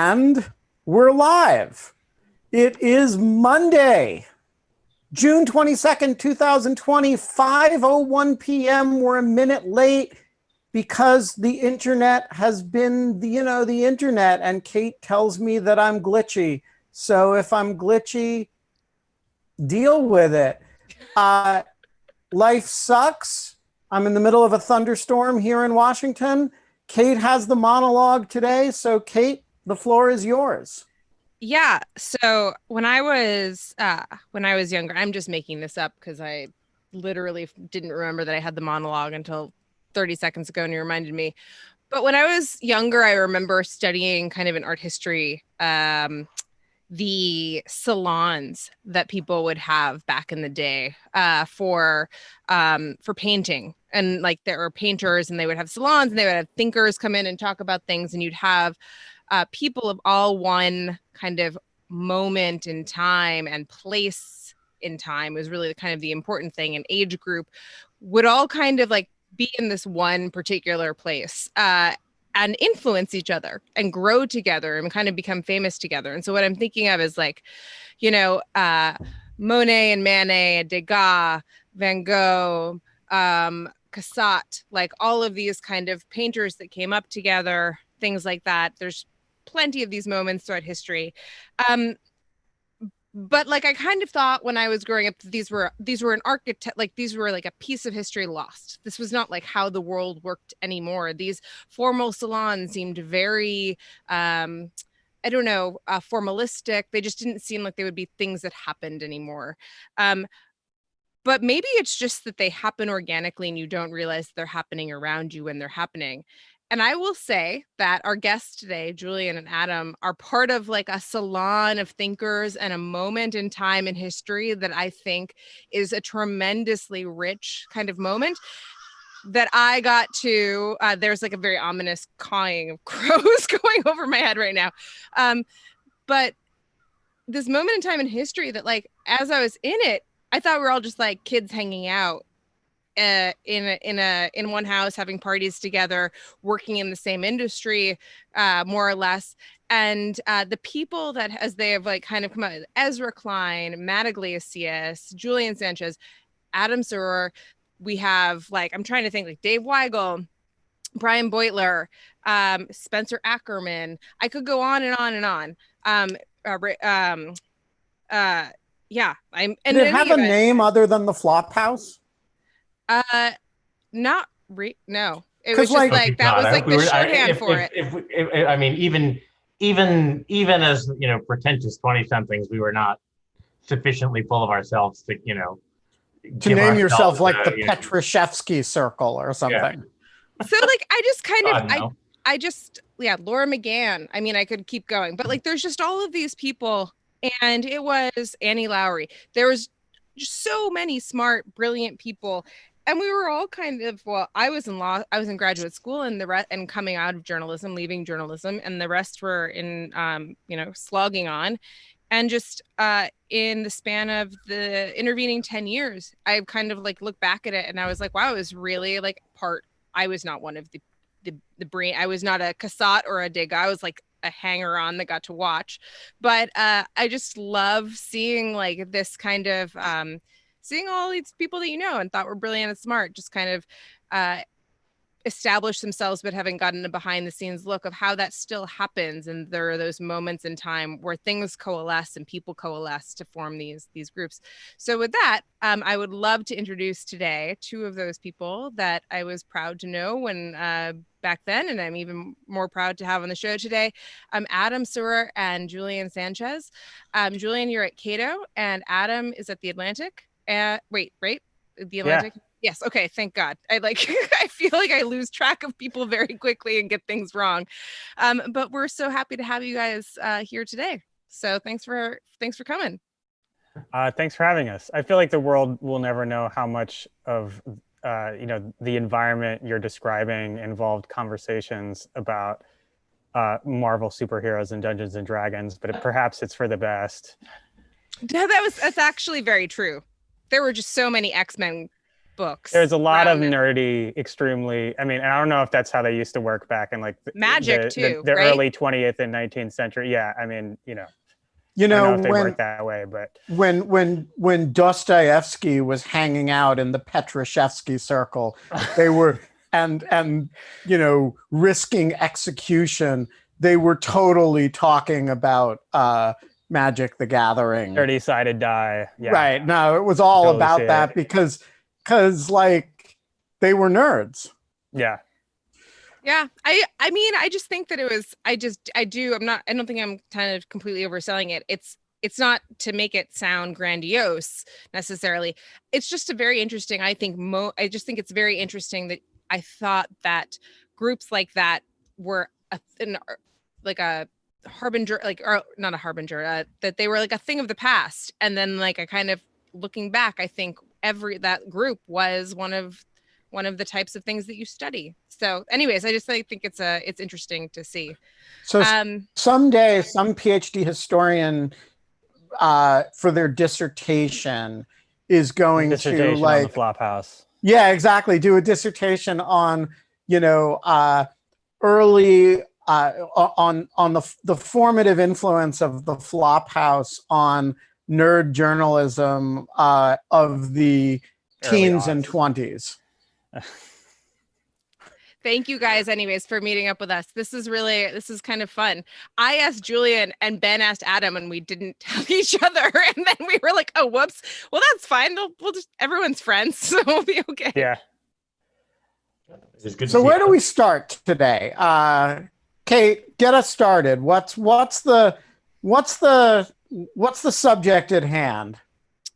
And we're live. It is Monday, June 22nd, 2020, 5:01 p.m. We're a minute late because the internet has been, the internet, and Kate tells me that I'm glitchy. So if I'm glitchy, deal with it. Life sucks. I'm in the middle of a thunderstorm here in Washington. Kate has the monologue today. So Kate, the floor is yours. Yeah, so when I was younger, I'm just making this up because I literally didn't remember that I had the monologue until 30 seconds ago and you reminded me. But when I was younger, I remember studying kind of in art history, the salons that people would have back in the day for painting. And like there were painters and they would have salons and they would have thinkers come in and talk about things, and you'd have people of all one kind of moment in time and place in time was really kind of the important thing. And age group would all kind of like be in this one particular place and influence each other and grow together and kind of become famous together. And so what I'm thinking of is like, Monet and Manet and Degas, Van Gogh, Cassatt, like all of these kind of painters that came up together, things like that. There's plenty of these moments throughout history. But like I kind of thought when I was growing up, these were an architect, like these were like a piece of history lost. This was not like how the world worked anymore. These formal salons seemed very formalistic. They just didn't seem like they would be things that happened anymore. But maybe it's just that they happen organically and you don't realize they're happening around you when they're happening. And I will say that our guests today, Julian and Adam, are part of like a salon of thinkers and a moment in time in history that I think is a tremendously rich kind of moment that I got to. There's like a very ominous cawing of crows going over my head right now. But this moment in time in history that like, as I was in it, I thought we were all just like kids hanging out in one house, having parties together, working in the same industry, more or less. And the people that, as they have like kind of come out, Ezra Klein, Matt Iglesias, Julian Sanchez, Adam Serwer. We have like, I'm trying to think, like Dave Weigel, Brian Beutler, Spencer Ackerman. I could go on and on and on. Yeah, Did it have a name other than the Flop House? Not no. It was 'Cause, just like- like that was like the shorthand for it. I mean, even as pretentious 20-somethings, we were not sufficiently full of ourselves to To name yourself like the Petrushevsky Circle or something. So like I just kind of I just Laura McGann. I mean, I could keep going, but like there's just all of these people, and it was Annie Lowrey. There was just so many smart, brilliant people. And we were all kind of, well, I was in graduate school, and and coming out of journalism, leaving journalism, and the rest were in, slogging on. And just in the span of the intervening 10 years, I kind of like look back at it and I was like, wow, it was really like I was not one of the brain. I was not a Cassatt or a Degas. I was like a hanger on that got to watch. But I just love seeing like this kind of, seeing all these people that and thought were brilliant and smart just kind of establish themselves, but haven't gotten a behind the scenes look of how that still happens. And there are those moments in time where things coalesce and people coalesce to form these groups. So with that, I would love to introduce today two of those people that I was proud to know when back then, and I'm even more proud to have on the show today. Adam Serwer and Julian Sanchez. Julian, you're at Cato, and Adam is at the Atlantic. Right? The Atlantic? Yeah. Yes. Okay. Thank God. I feel like I lose track of people very quickly and get things wrong. But we're so happy to have you guys here today. So thanks for coming. Thanks for having us. I feel like the world will never know how much of the environment you're describing involved conversations about Marvel superheroes and Dungeons and Dragons, but perhaps it's for the best. That's actually very true. There were just so many X-Men books. There's a lot of around it. nerdy, extremely. I mean, I don't know if that's how they used to work back in like Magic too, the right? early 20th and 19th century. Yeah, I mean, I You don't know know, if they worked that way, but when Dostoevsky was hanging out in the Petrushevsky circle, they were and risking execution. They were totally talking about Magic the Gathering. 30-sided die. Yeah. Right. No, it was all Totally about see that it. because like they were nerds. Yeah. Yeah, I mean, I just think that it was. I don't think I'm kind of completely overselling it. It's not to make it sound grandiose necessarily. It's just a very interesting. I just think it's very interesting that I thought that groups like that were like a harbinger, or not a harbinger, that they were like a thing of the past. And then like I kind of looking back, I think that group was one of the types of things that you study. So anyways, I think it's interesting to see. So someday some PhD historian for their dissertation is going to like on the Flophouse. Yeah, exactly. Do a dissertation on, early on the formative influence of the Flophouse on nerd journalism of the teens and 20s. Thank you guys anyways for meeting up with us. This is kind of fun. I asked Julian and Ben asked Adam and we didn't tell each other. And then we were like, oh, whoops. Well, that's fine. We'll just, everyone's friends. So we'll be okay. Yeah. So where do we start today? Kate, get us started. What's the subject at hand?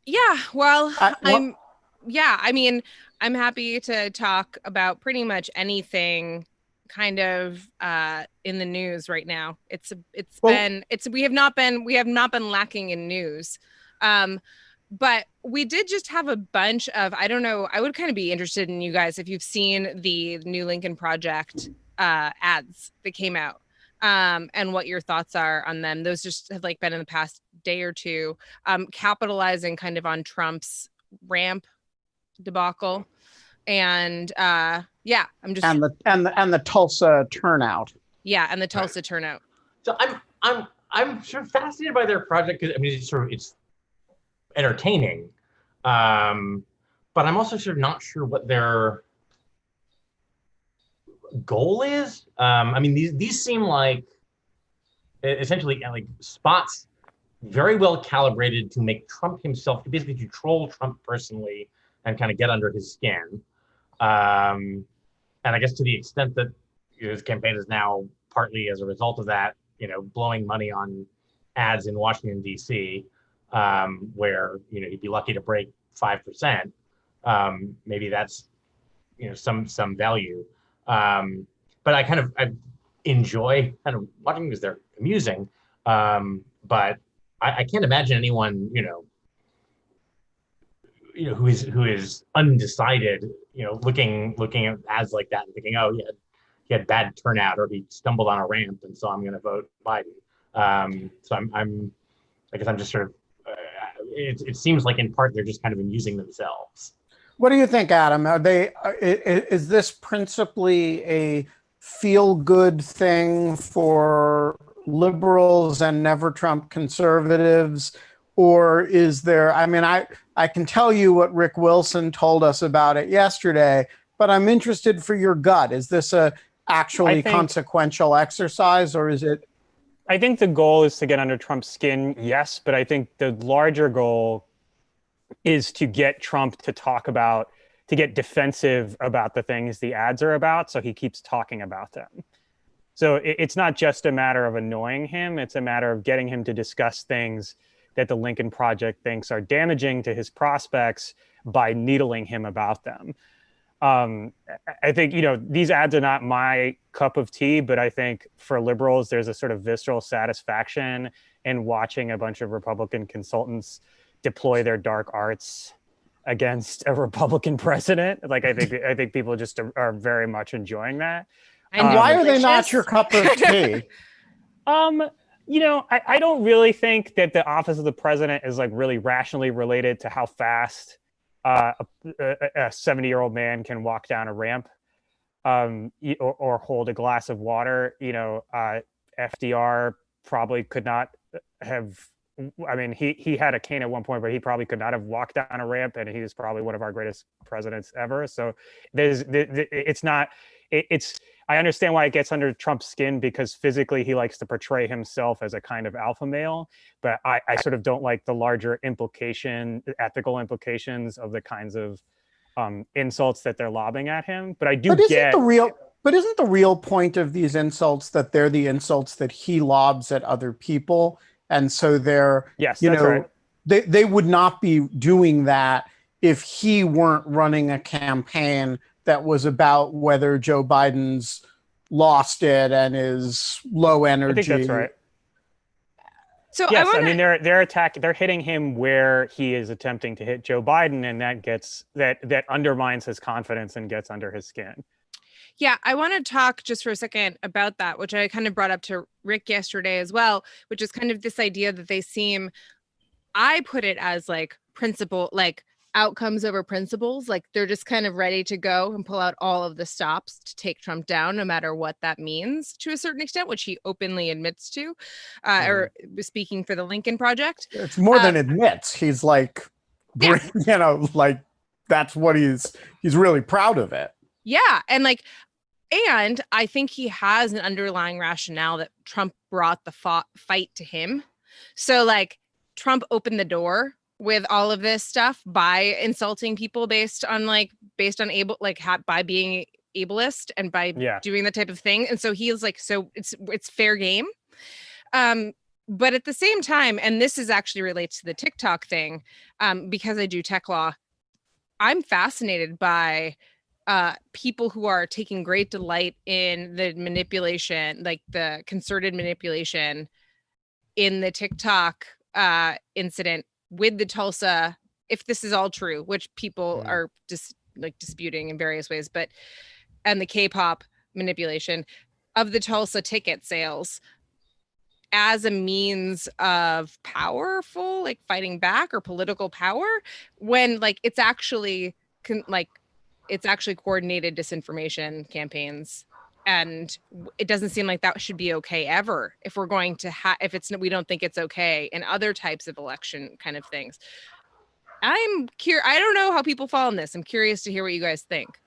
Yeah, well, I'm happy to talk about pretty much anything kind of in the news right now. We have not been lacking in news. But we did just have a bunch of, I don't know, I would kind of be interested in you guys if you've seen the New Lincoln Project ads that came out. And what your thoughts are on them. Those just have like been in the past day or two, capitalizing kind of on Trump's ramp debacle. And I'm just and the Tulsa turnout. Yeah, and the Tulsa turnout. So I'm sort of fascinated by their project because I mean it's entertaining, but I'm also sort of not sure what their goal is. I mean these seem like essentially like spots very well calibrated to make Trump himself, basically to troll Trump personally and kind of get under his skin. And I guess to the extent that his campaign is now partly as a result of that, blowing money on ads in Washington, D.C., where, he'd be lucky to break 5%. Maybe that's, some value. But I enjoy kind of watching because they're amusing. But I can't imagine anyone, who is undecided, looking at ads like that and thinking, oh, he had bad turnout or he stumbled on a ramp and so I'm going to vote Biden. So I guess I'm just sort of, it seems like in part they're just kind of amusing themselves. What do you think, Adam? Is this principally a feel-good thing for liberals and never Trump conservatives? Or is there, I can tell you what Rick Wilson told us about it yesterday, but I'm interested for your gut. Is this a actually consequential exercise or is it? I think the goal is to get under Trump's skin, yes, but I think the larger goal is to get Trump to get defensive about the things the ads are about, so he keeps talking about them. So it's not just a matter of annoying him, it's a matter of getting him to discuss things that the Lincoln Project thinks are damaging to his prospects by needling him about them. I think, these ads are not my cup of tea, but I think for liberals, there's a sort of visceral satisfaction in watching a bunch of Republican consultants deploy their dark arts against a Republican president. Like, I think people just are very much enjoying that. And why are they not your cup of tea? I don't really think that the office of the president is like really rationally related to how fast a 70-year-old man can walk down a ramp, or hold a glass of water. FDR probably could not have. I mean, he had a cane at one point, but he probably could not have walked down a ramp, and he was probably one of our greatest presidents ever. So it's not. It's I understand why it gets under Trump's skin, because physically he likes to portray himself as a kind of alpha male, but I sort of don't like the larger ethical implications of the kinds of insults that they're lobbing at him. But I do get. But isn't the real point of these insults that they're the insults that he lobs at other people? And so right. They would not be doing that if he weren't running a campaign that was about whether Joe Biden's lost it and is low energy. I think that's right. So yes, I mean they're hitting him where he is attempting to hit Joe Biden, and that undermines his confidence and gets under his skin. Yeah, I want to talk just for a second about that, which I kind of brought up to Rick yesterday as well, which is kind of this idea that I put it as like outcomes over principles. Like they're just kind of ready to go and pull out all of the stops to take Trump down, no matter what that means to a certain extent, which he openly admits to, or speaking for the Lincoln Project. It's more than admits. He's like, like that's what he's really proud of it. Yeah. And I think he has an underlying rationale that Trump brought the fight to him. So like Trump opened the door with all of this stuff by insulting people based on by being ableist and by doing that type of thing. And so he is like, so it's fair game. But at the same time, and this is actually relates to the TikTok thing, because I do tech law, I'm fascinated by people who are taking great delight in the manipulation, like the concerted manipulation in the TikTok incident with the Tulsa, if this is all true, which people are just disputing in various ways, and the K-pop manipulation of the Tulsa ticket sales as a means of powerful, fighting back or political power, when it's actually coordinated disinformation campaigns. And it doesn't seem like that should be okay ever if we're going to we don't think it's okay in other types of election kind of things. I'm curious. I don't know how people fall in this. I'm curious to hear what you guys think.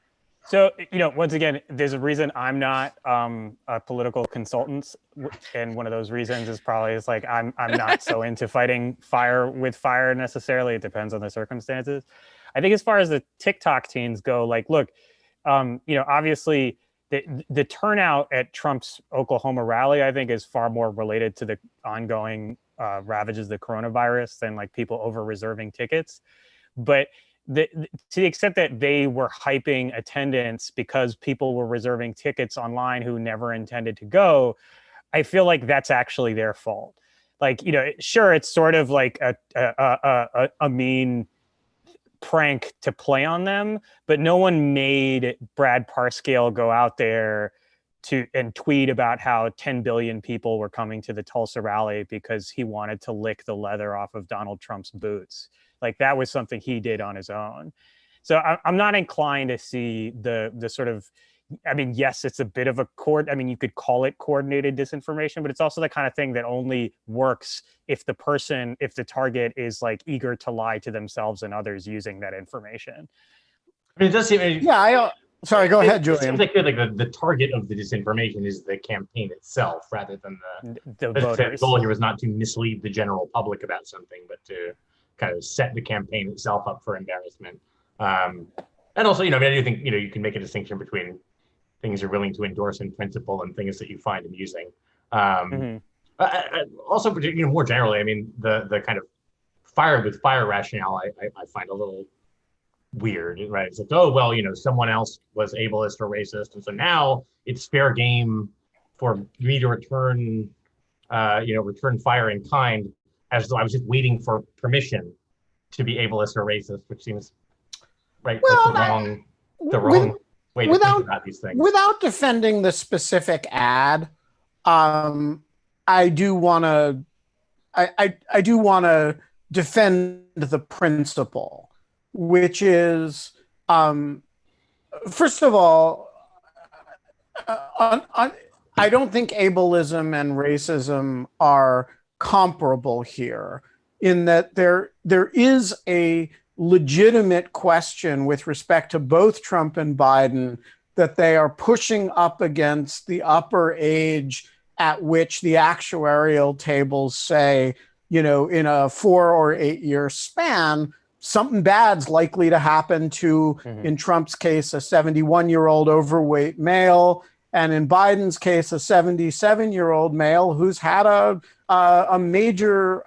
So, once again, there's a reason I'm not a political consultant. And one of those reasons is probably I'm not so into fighting fire with fire necessarily. It depends on the circumstances. I think as far as the TikTok teens go, look, obviously the turnout at Trump's Oklahoma rally, I think, is far more related to the ongoing ravages of the coronavirus than people over reserving tickets. But to the extent that they were hyping attendance because people were reserving tickets online who never intended to go, I feel like that's actually their fault. Sure, it's sort of like a mean prank to play on them, but no one made Brad Parscale go out there and tweet about how 10 billion people were coming to the Tulsa rally because he wanted to lick the leather off of Donald Trump's boots. That was something he did on his own. So I'm not inclined to see the sort of, yes, it's a bit of you could call it coordinated disinformation, but it's also the kind of thing that only works if the target is eager to lie to themselves and others using that information. It does seem. Sorry, go ahead, Julian. It seems like the target of the disinformation is the campaign itself, rather than the voters. The goal here was not to mislead the general public about something, but to kind of set the campaign itself up for embarrassment. And also, I do think, you can make a distinction between things you're willing to endorse in principle and things that you find amusing. Also, more generally, the kind of fire with fire rationale, I find a little weird, right? It's someone else was ableist or racist, and so now it's fair game for me to return fire in kind, as though I was just waiting for permission to be ableist or racist, which seems the wrong way to think about these things. Without defending the specific ad, I do want to defend the principle. which is, first of all, I don't think ableism and racism are comparable here, in that there is a legitimate question with respect to both Trump and Biden that they are pushing up against the upper age at which the actuarial tables say, in a 4 or 8 year span, something bad's likely to happen to, in Trump's case, a 71-year-old overweight male, and in Biden's case, a 77-year-old male who's had a major,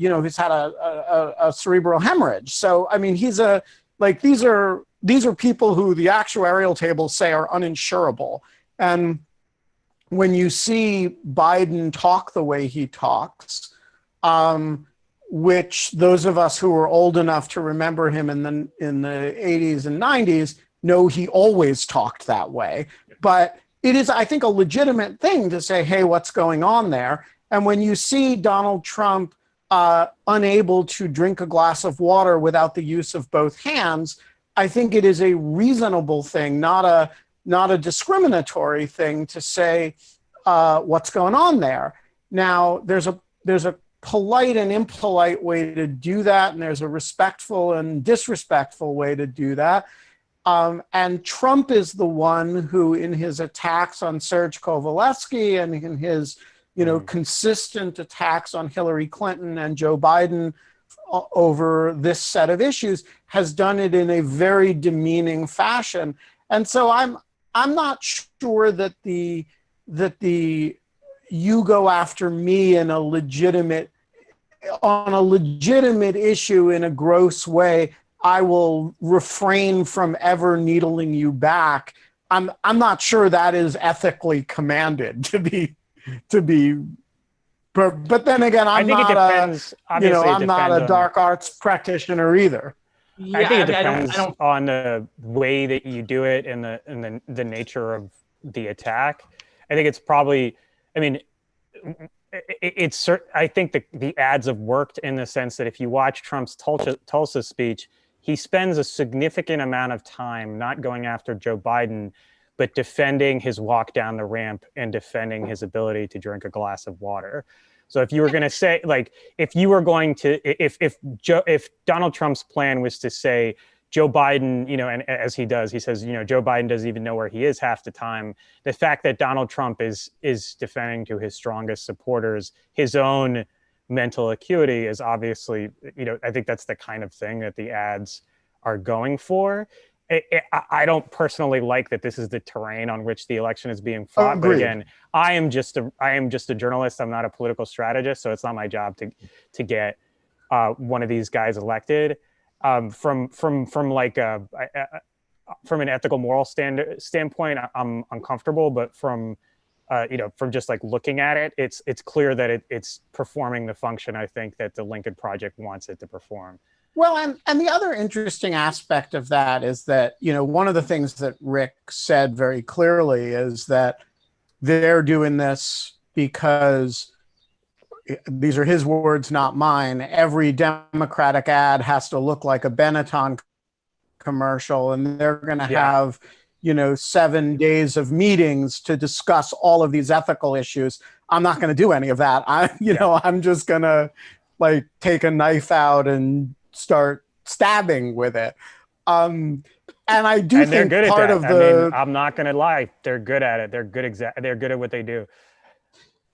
who's had a cerebral hemorrhage. So, I mean, these are people who the actuarial tables say are uninsurable. And when you see Biden talk the way he talks, which those of us who were old enough to remember him in the 80s and 90s know he always talked that way. But it is, I think, a legitimate thing to say, hey, what's going on there? And when you see Donald Trump unable to drink a glass of water without the use of both hands, I think it is a reasonable thing, not a discriminatory thing, to say what's going on there. Now, there's a polite and impolite way to do that, and there's a respectful and disrespectful way to do that. And Trump is the one who, in his attacks on Serge Kovaleski and in his, consistent attacks on Hillary Clinton and Joe Biden over this set of issues, has done it in a very demeaning fashion. And so I'm not sure that the you go after me on a legitimate issue in a gross way, I will refrain from ever needling you back. I'm not sure that is ethically commanded to be. But then again, I'm not a dark arts practitioner either. Yeah, I think it depends on the way that you do it and the nature of the attack. I think it's probably, I mean, I think the ads have worked in the sense that if you watch Trump's Tulsa speech, he spends a significant amount of time not going after Joe Biden, but defending his walk down the ramp and defending his ability to drink a glass of water. So if you were going to say, like, if Donald Trump's plan was to say Joe Biden, and as he does, he says, Joe Biden doesn't even know where he is half the time. The fact that Donald Trump is defending to his strongest supporters his own mental acuity is obviously, I think that's the kind of thing that the ads are going for. I don't personally like that this is the terrain on which the election is being fought. But again, I am just a journalist. I'm not a political strategist, so it's not my job to get one of these guys elected. From an ethical moral standpoint, I'm uncomfortable. But from just like looking at it, it's clear that it's performing the function I think that the Lincoln Project wants it to perform. Well, and the other interesting aspect of that is that, one of the things that Rick said very clearly is that they're doing this because, these are his words, not mine, every Democratic ad has to look like a Benetton commercial, and they're going to have, 7 days of meetings to discuss all of these ethical issues. I'm not going to do any of that. I'm just going to take a knife out and start stabbing with it. And I do think part of the... I'm not going to lie. They're good at it. They're good at what they do.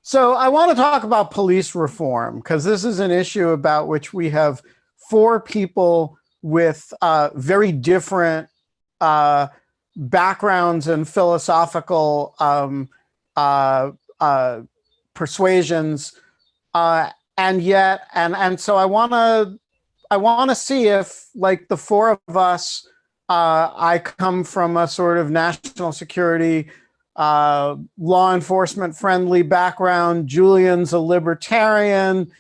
So I want to talk about police reform, because this is an issue about which we have 4 people with very different backgrounds and philosophical persuasions. And so I want to see if, like, the 4 of us, I come from a sort of national security, law enforcement friendly background. Julian's a libertarian.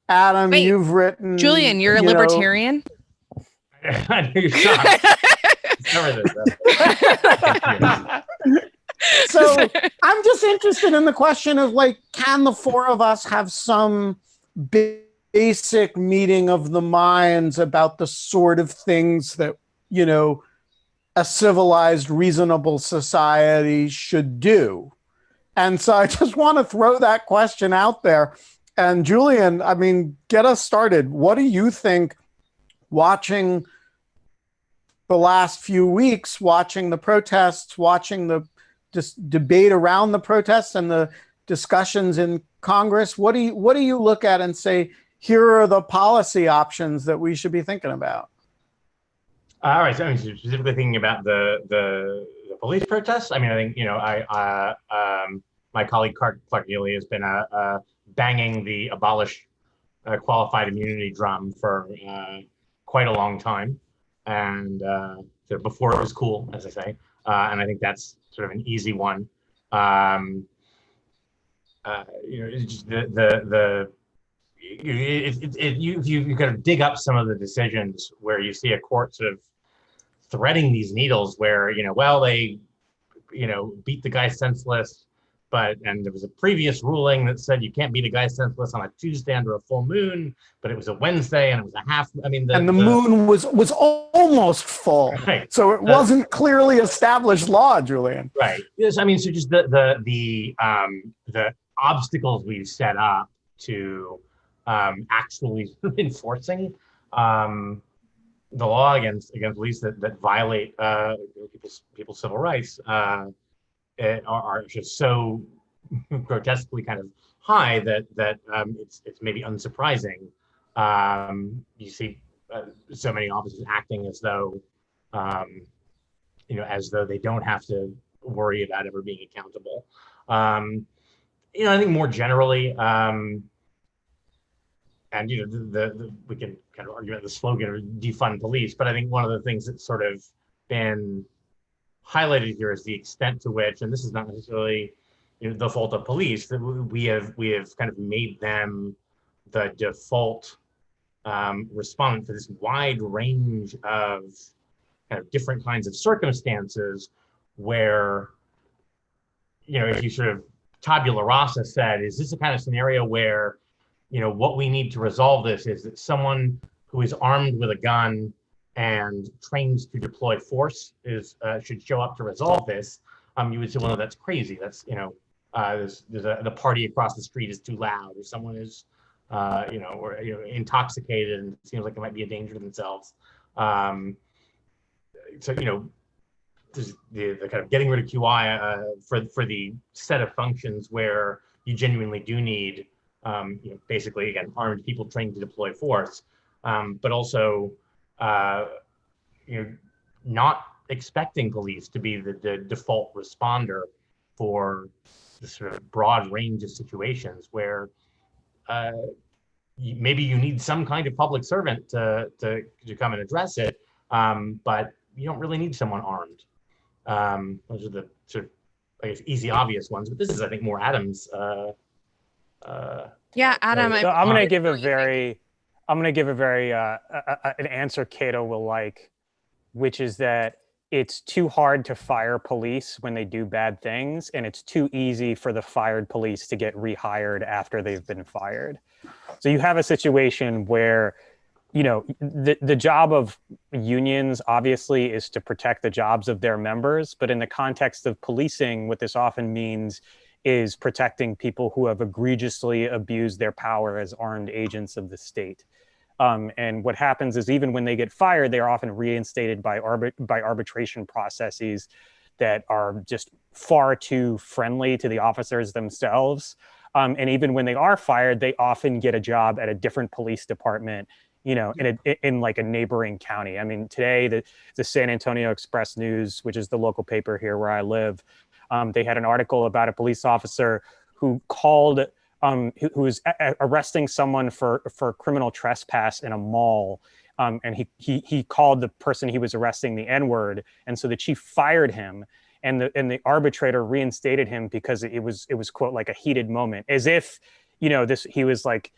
Adam, Wait, you've written. Julian, you're a libertarian? I knew you shocked. So I'm just interested in the question of, can the 4 of us have some big basic meeting of the minds about the sort of things that, a civilized, reasonable society should do. And so I just want to throw that question out there. And Julian, I mean, get us started. What do you think, watching the last few weeks, watching the protests, watching the debate around the protests and the discussions in Congress, what do you look at and say, here are the policy options that we should be thinking about? All right. So, I mean, specifically thinking about the police protests. I mean, I think my colleague Clark Neely has been banging the abolish qualified immunity drum for quite a long time, and before it was cool, as I say. And I think that's sort of an easy one. It's just you kind of dig up some of the decisions where you see a court sort of threading these needles where, they, beat the guy senseless, and there was a previous ruling that said you can't beat a guy senseless on a Tuesday under a full moon, but it was a Wednesday and it was a half. I mean, the moon was almost full, right? So it wasn't clearly established law, Julian. Right. Yes. I mean, so just the obstacles we've set up to actually enforcing the law against police that violate people's civil rights are just so grotesquely kind of high that it's maybe unsurprising. You see so many officers acting as though they don't have to worry about ever being accountable. I think more generally, and we can kind of argue about the slogan of defund police, but I think one of the things that's sort of been highlighted here is the extent to which, and this is not necessarily the fault of police, that we have kind of made them the default respondent for this wide range of kind of different kinds of circumstances where, if you sort of tabula rasa said, is this a kind of scenario where, what we need to resolve this is that someone who is armed with a gun and trained to deploy force should show up to resolve this. You would say, well, no, that's crazy. That's, the party across the street is too loud, or someone is, intoxicated and it seems like they might be a danger to themselves. There's the kind of getting rid of QI for the set of functions where you genuinely do need, basically, again, armed people trained to deploy force, but also, not expecting police to be the default responder for the sort of broad range of situations where maybe you need some kind of public servant to come and address it, but you don't really need someone armed. Those are the sort of, I guess, easy, obvious ones, but this is, I think, more Adam's. Yeah, Adam. So I'm going to give a very an answer Cato will like, which is that it's too hard to fire police when they do bad things, and it's too easy for the fired police to get rehired after they've been fired. So you have a situation where, the job of unions obviously is to protect the jobs of their members, but in the context of policing, what this often means is protecting people who have egregiously abused their power as armed agents of the state. And what happens is, even when they get fired, they are often reinstated by arbitration processes that are just far too friendly to the officers themselves. And even when they are fired, they often get a job at a different police department, in like a neighboring county. I mean, today, the San Antonio Express News, which is the local paper here where I live, they had an article about a police officer who called, who was arresting someone for criminal trespass in a mall. And he called the person he was arresting the N-word. And so the chief fired him, and the arbitrator reinstated him because it was quote, like a heated moment, as if, he was like,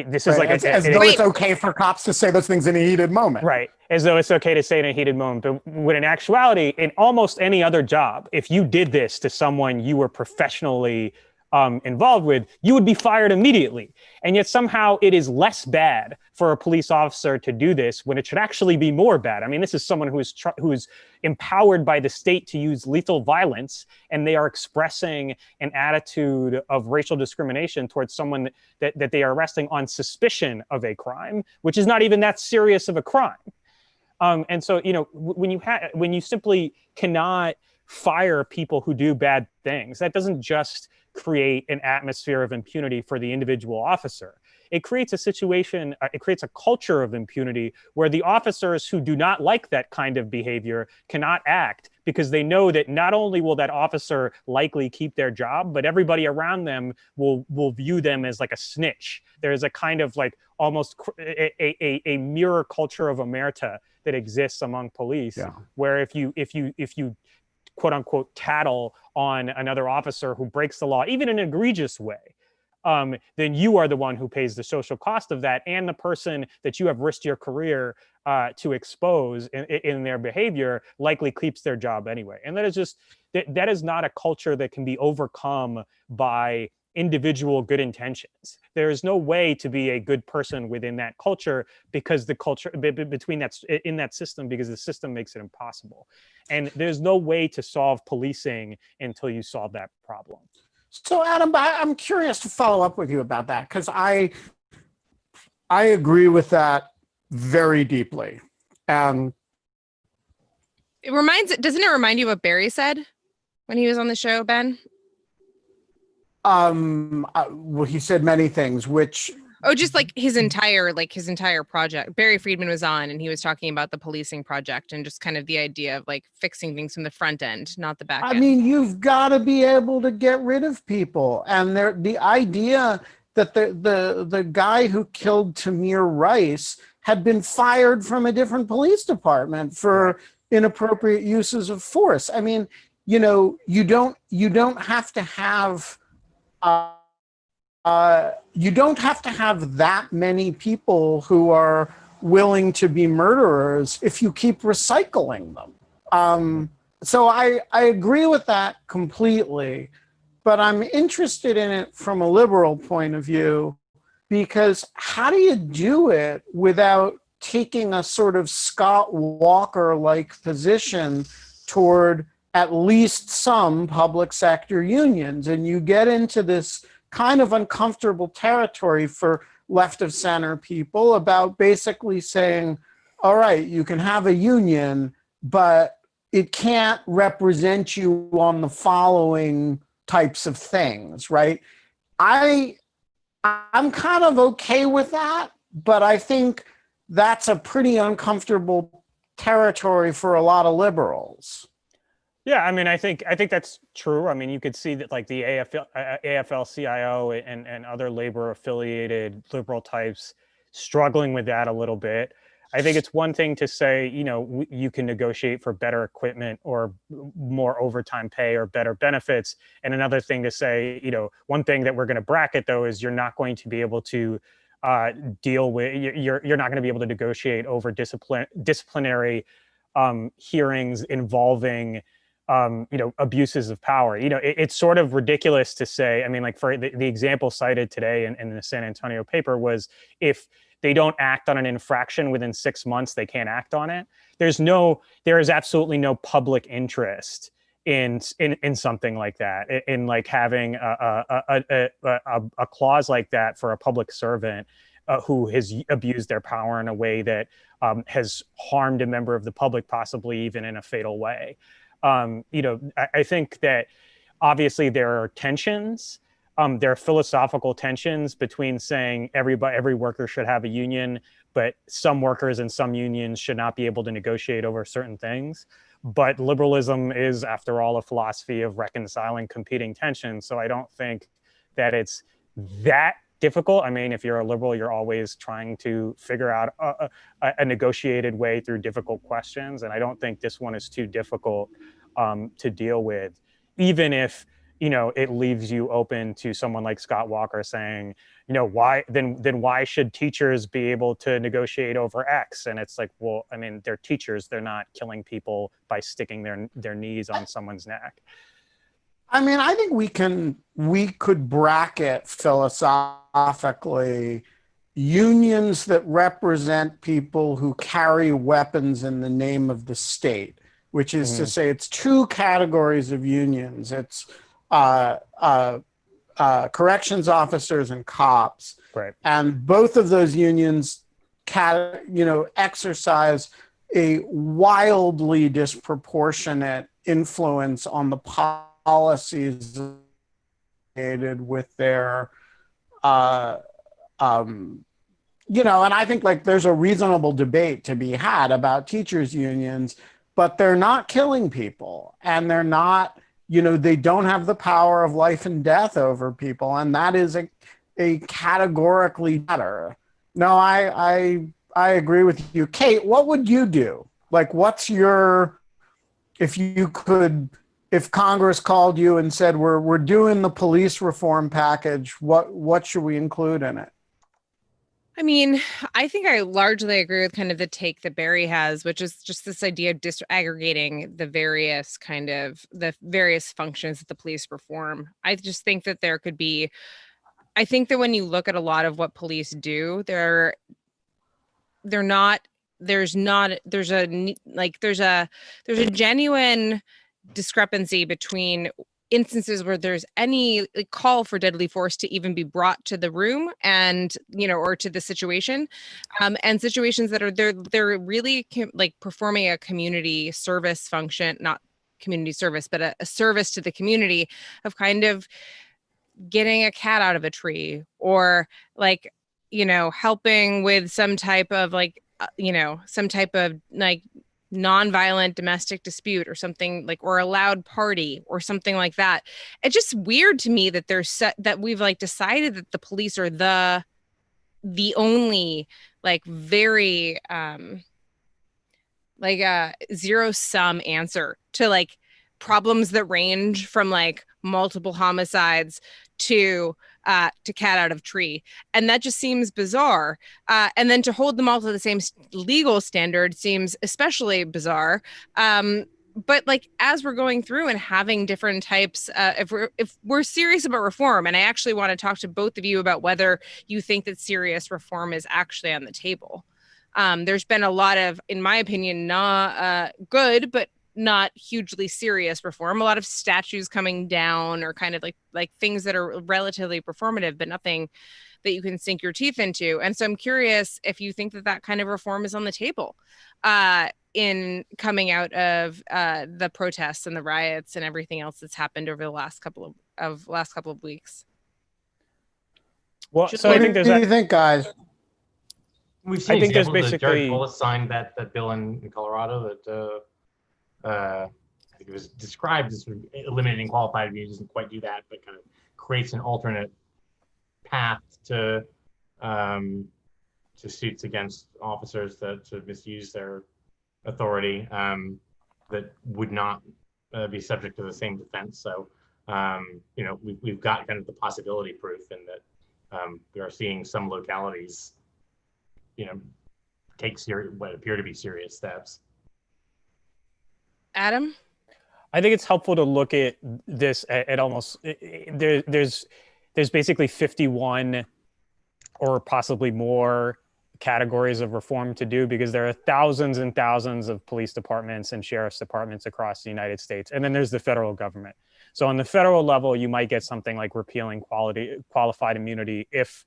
this is right. like as though it's okay for cops to say those things in a heated moment. Right. As though it's okay to say in a heated moment. But when in actuality, in almost any other job, if you did this to someone you were professionally involved with, you would be fired immediately. And yet somehow it is less bad for a police officer to do this when it should actually be more bad. I mean, this is someone who is empowered by the state to use lethal violence, and they are expressing an attitude of racial discrimination towards someone that they are arresting on suspicion of a crime, which is not even that serious of a crime. And so, when you simply cannot fire people who do bad things, that doesn't just create an atmosphere of impunity for the individual officer. It creates a situation, it creates a culture of impunity where the officers who do not like that kind of behavior cannot act, because they know that not only will that officer likely keep their job, but everybody around them will view them as like a snitch. There's a kind of like almost a mirror culture of omerta that exists among police, where if you quote unquote tattle on another officer who breaks the law, even in an egregious way, then you are the one who pays the social cost of that, and the person that you have risked your career to expose in their behavior likely keeps their job anyway. And that is not a culture that can be overcome by individual good intentions. There is no way to be a good person within that culture, because the culture in that system, because the system makes it impossible. And there's no way to solve policing until you solve that problem. So Adam, I'm curious to follow up with you about that, because I agree with that very deeply. Doesn't it remind you of what Barry said when he was on the show, Ben? Well, he said many things, which... Oh, just like his entire project. Barry Friedman was on, and he was talking about the policing project and just kind of the idea of like fixing things from the front end, not the back end. I mean, you've got to be able to get rid of people. And the idea that the guy who killed Tamir Rice had been fired from a different police department for inappropriate uses of force. I mean, you don't have to have... you don't have to have that many people who are willing to be murderers if you keep recycling them. So I agree with that completely, but I'm interested in it from a liberal point of view, because how do you do it without taking a sort of Scott Walker-like position toward at least some public sector unions? And you get into this kind of uncomfortable territory for left of center people about basically saying, all right, you can have a union, but it can't represent you on the following types of things, right? I'm kind of okay with that, but I think that's a pretty uncomfortable territory for a lot of liberals. Yeah, I mean, I think that's true. I mean, you could see that like the AFL-CIO and other labor-affiliated liberal types struggling with that a little bit. I think it's one thing to say, you can negotiate for better equipment or more overtime pay or better benefits, and another thing to say, one thing that we're going to bracket though is you're not going to be able to deal with, you're not going to be able to negotiate over disciplinary hearings involving abuses of power. It's sort of ridiculous to say, I mean, like for the example cited today in the San Antonio paper was, if they don't act on an infraction within 6 months, they can't act on it. There is absolutely no public interest in something like that, in like having a clause like that for a public servant who has abused their power in a way that has harmed a member of the public, possibly even in a fatal way. I think that obviously there are tensions. There are philosophical tensions between saying every worker should have a union, but some workers and some unions should not be able to negotiate over certain things. But liberalism is, after all, a philosophy of reconciling competing tensions. So I don't think that it's that difficult. I mean, if you're a liberal, you're always trying to figure out a negotiated way through difficult questions. And I don't think this one is too difficult to deal with, even if, it leaves you open to someone like Scott Walker saying, why should teachers be able to negotiate over X? And it's like, well, I mean, they're teachers. They're not killing people by sticking their knees on someone's neck. I mean, I think we could bracket philosophically unions that represent people who carry weapons in the name of the state, which is to say it's two categories of unions. It's uh, uh, corrections officers and cops. Right. And both of those unions exercise a wildly disproportionate influence on the policies with their and I think like there's a reasonable debate to be had about teachers unions, but they're not killing people, and they're not, they don't have the power of life and death over people, and that is a categorically matter. No, I agree with you. Kate, what would you do? Like, if Congress called you and said, we're doing the police reform package, what should we include in it? I mean, I think I largely agree with kind of the take that Barry has, which is just this idea of disaggregating the various functions that the police perform. I just think that I think that when you look at a lot of what police do, there's a genuine discrepancy between instances where there's any call for deadly force to even be brought to the room and or to the situation, and situations that are they're really performing a community service function, not community service, but a service to the community of kind of getting a cat out of a tree, or helping with some type of nonviolent domestic dispute or something, or a loud party or something like that. It's just weird to me that that we've decided that the police are the only very zero sum answer to problems that range from multiple homicides to cat out of tree. And that just seems bizarre. And then to hold them all to the same legal standard seems especially bizarre. But as we're going through and having different types, if we're serious about reform, and I actually want to talk to both of you about whether you think that serious reform is actually on the table. There's been a lot of, in my opinion, not good, but not hugely serious reform. A lot of statues coming down, or kind of like things that are relatively performative, but nothing that you can sink your teeth into. And so I'm curious if you think that kind of reform is on the table in coming out of the protests and the riots and everything else that's happened over the last couple of weeks. Well, so I think there's. What do you think, guys? We've seen examples that Jared Polis signed that bill in Colorado that. I think it was described as eliminating qualified immunity. Doesn't quite do that, but kind of creates an alternate path to suits against officers to misuse their authority that would not be subject to the same defense. So we've got kind of the possibility proof in that we are seeing some localities take what appear to be serious steps. Adam? I think it's helpful to look at this at almost, there's basically 51 or possibly more categories of reform to do, because there are thousands and thousands of police departments and sheriff's departments across the United States. And then there's the federal government. So on the federal level, you might get something like repealing qualified immunity. If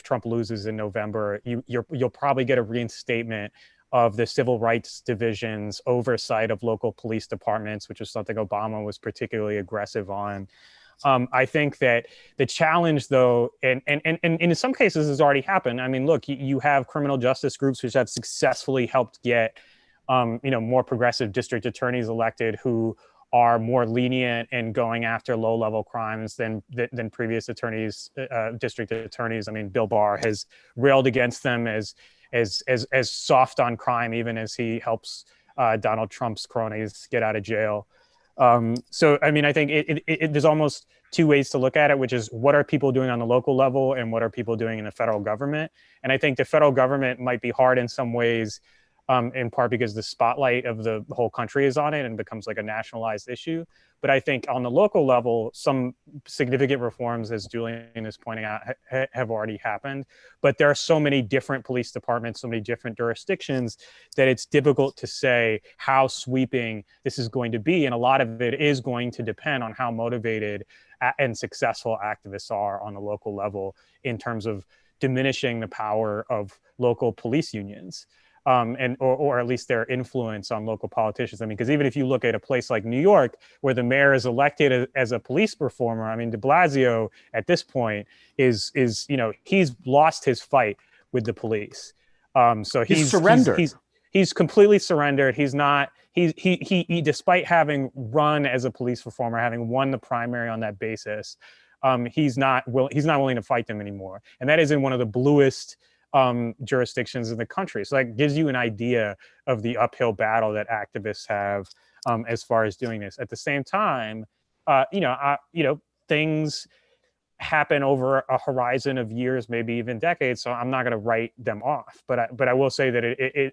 Trump loses in November, you'll probably get a reinstatement of the Civil Rights Division's oversight of local police departments, which is something Obama was particularly aggressive on. I think that the challenge, though, and in some cases has already happened. I mean, look, you have criminal justice groups which have successfully helped get, more progressive district attorneys elected who are more lenient in going after low-level crimes than previous district attorneys. I mean, Bill Barr has railed against them as soft on crime, even as he helps Donald Trump's cronies get out of jail. So, I mean, I think there's almost two ways to look at it, which is what are people doing on the local level and what are people doing in the federal government? And I think the federal government might be hard in some ways in part because the spotlight of the whole country is on it and becomes like a nationalized issue. But I think on the local level, some significant reforms, as Julian is pointing out, have already happened. But there are so many different police departments, so many different jurisdictions, that it's difficult to say how sweeping this is going to be. And a lot of it is going to depend on how motivated and successful activists are on the local level in terms of diminishing the power of local police unions. Or at least their influence on local politicians. I mean, because even if you look at a place like New York, where the mayor is elected as a police reformer, I mean, de Blasio at this point is he's lost his fight with the police. So he's surrendered. He's completely surrendered. He's not. He despite having run as a police reformer, having won the primary on that basis, he's not willing to fight them anymore. And that is in one of the bluest jurisdictions in the country. So that gives you an idea of the uphill battle that activists have as far as doing this. At the same time, things happen over a horizon of years, maybe even decades. So I'm not going to write them off. But I will say that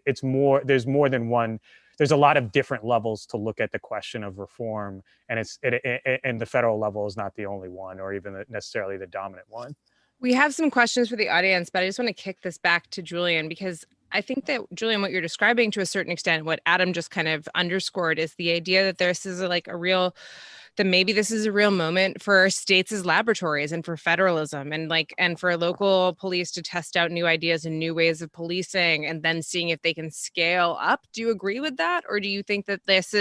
it's more. There's more than one. There's a lot of different levels to look at the question of reform, and and the federal level is not the only one, or even necessarily the dominant one. We have some questions for the audience, but I just want to kick this back to Julian, because I think that, Julian, what you're describing to a certain extent, what Adam just kind of underscored, is the idea that this is maybe this is a real moment for states as laboratories and for federalism and for local police to test out new ideas and new ways of policing and then seeing if they can scale up. Do you agree with that? Or do you think that that's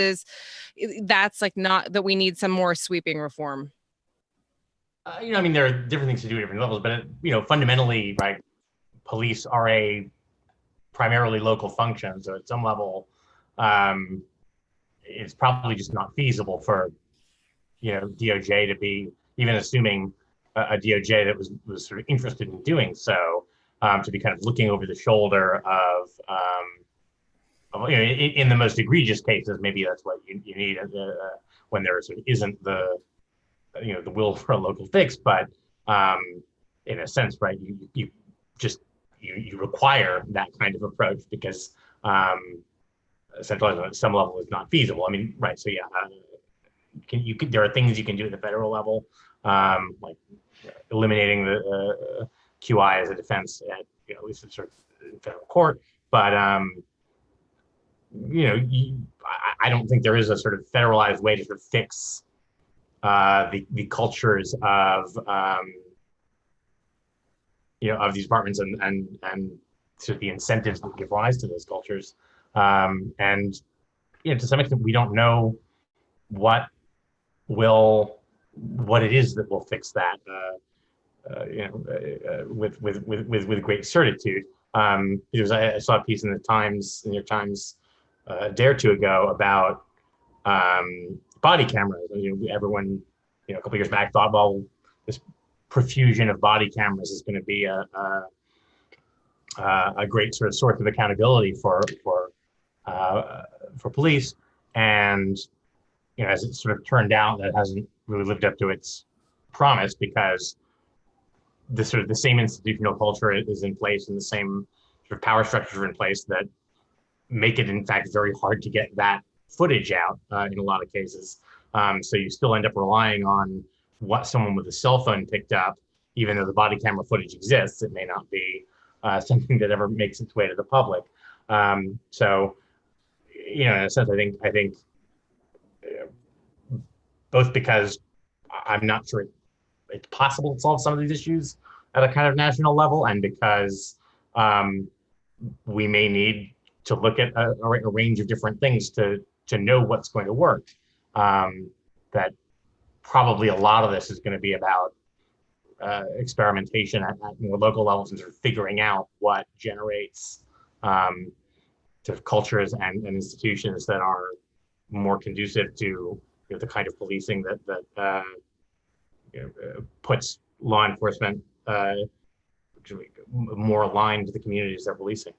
not that we need some more sweeping reform? I mean, there are different things to do at different levels, but fundamentally, right, police are a primarily local function. So at some level, it's probably just not feasible for, DOJ to be, even assuming a DOJ that was sort of interested in doing so, to be kind of looking over the shoulder of in the most egregious cases, maybe that's what you need when there sort of isn't the will for a local fix, but in a sense, right, you require that kind of approach because centralizing at some level is not feasible. I mean, right? So yeah, there are things you can do at the federal level, like eliminating the QI as a defense at least in sort of federal court, but I don't think there is a sort of federalized way to sort of fix the cultures of these departments and sort of the incentives that give rise to those cultures. And to some extent, we don't know what it is that will fix that. With great certitude. Because I saw a piece in the New York Times a day or two ago about body cameras. Everyone, a couple of years back thought, well, this profusion of body cameras is going to be a great sort of source of accountability for police. And as it sort of turned out, that hasn't really lived up to its promise, because the same institutional culture is in place and the same sort of power structures are in place that make it, in fact, very hard to get that footage out in a lot of cases. So you still end up relying on what someone with a cell phone picked up, even though the body camera footage exists. It may not be something that ever makes its way to the public. So, in a sense, I think both because I'm not sure it's possible to solve some of these issues at a kind of national level, and because we may need to look at a range of different things to know what's going to work. That probably a lot of this is going to be about experimentation at more local levels and sort of figuring out what generates sort of cultures and institutions that are more conducive to the kind of policing that puts law enforcement more aligned to the communities they're policing.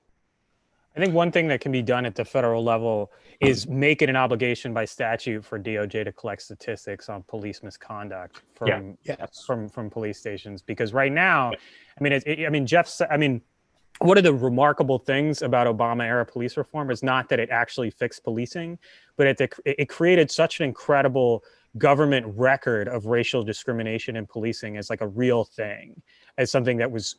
I think one thing that can be done at the federal level is make it an obligation by statute for DOJ to collect statistics on police misconduct from police stations. Because right now, I mean, one of the remarkable things about Obama era police reform is not that it actually fixed policing, but it created such an incredible government record of racial discrimination in policing as like a real thing, as something that was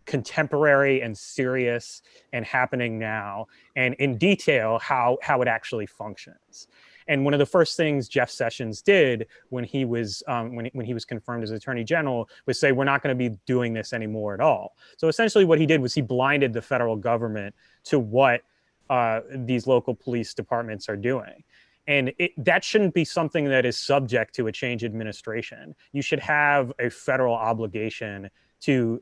contemporary and serious and happening now, and in detail how it actually functions. And one of the first things Jeff Sessions did when he was when he was confirmed as Attorney General was say, we're not going to be doing this anymore at all. So essentially what he did was he blinded the federal government to what these local police departments are doing. And that shouldn't be something that is subject to a change administration. You should have a federal obligation to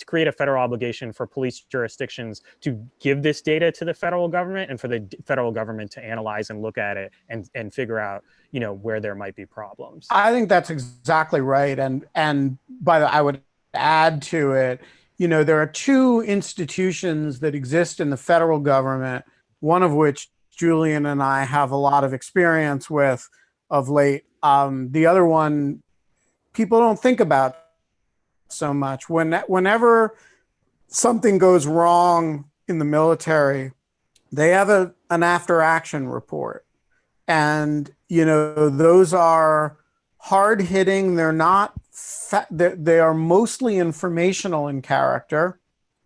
create a federal obligation for police jurisdictions to give this data to the federal government, and for the federal government to analyze and look at it and figure out, where there might be problems. I think that's exactly right. And by the I would add to it, there are two institutions that exist in the federal government, one of which Julian and I have a lot of experience with of late. The other one, people don't think about so much. Whenever something goes wrong in the military, they have an after action report. And, those are hard hitting. They're not, they are mostly informational in character.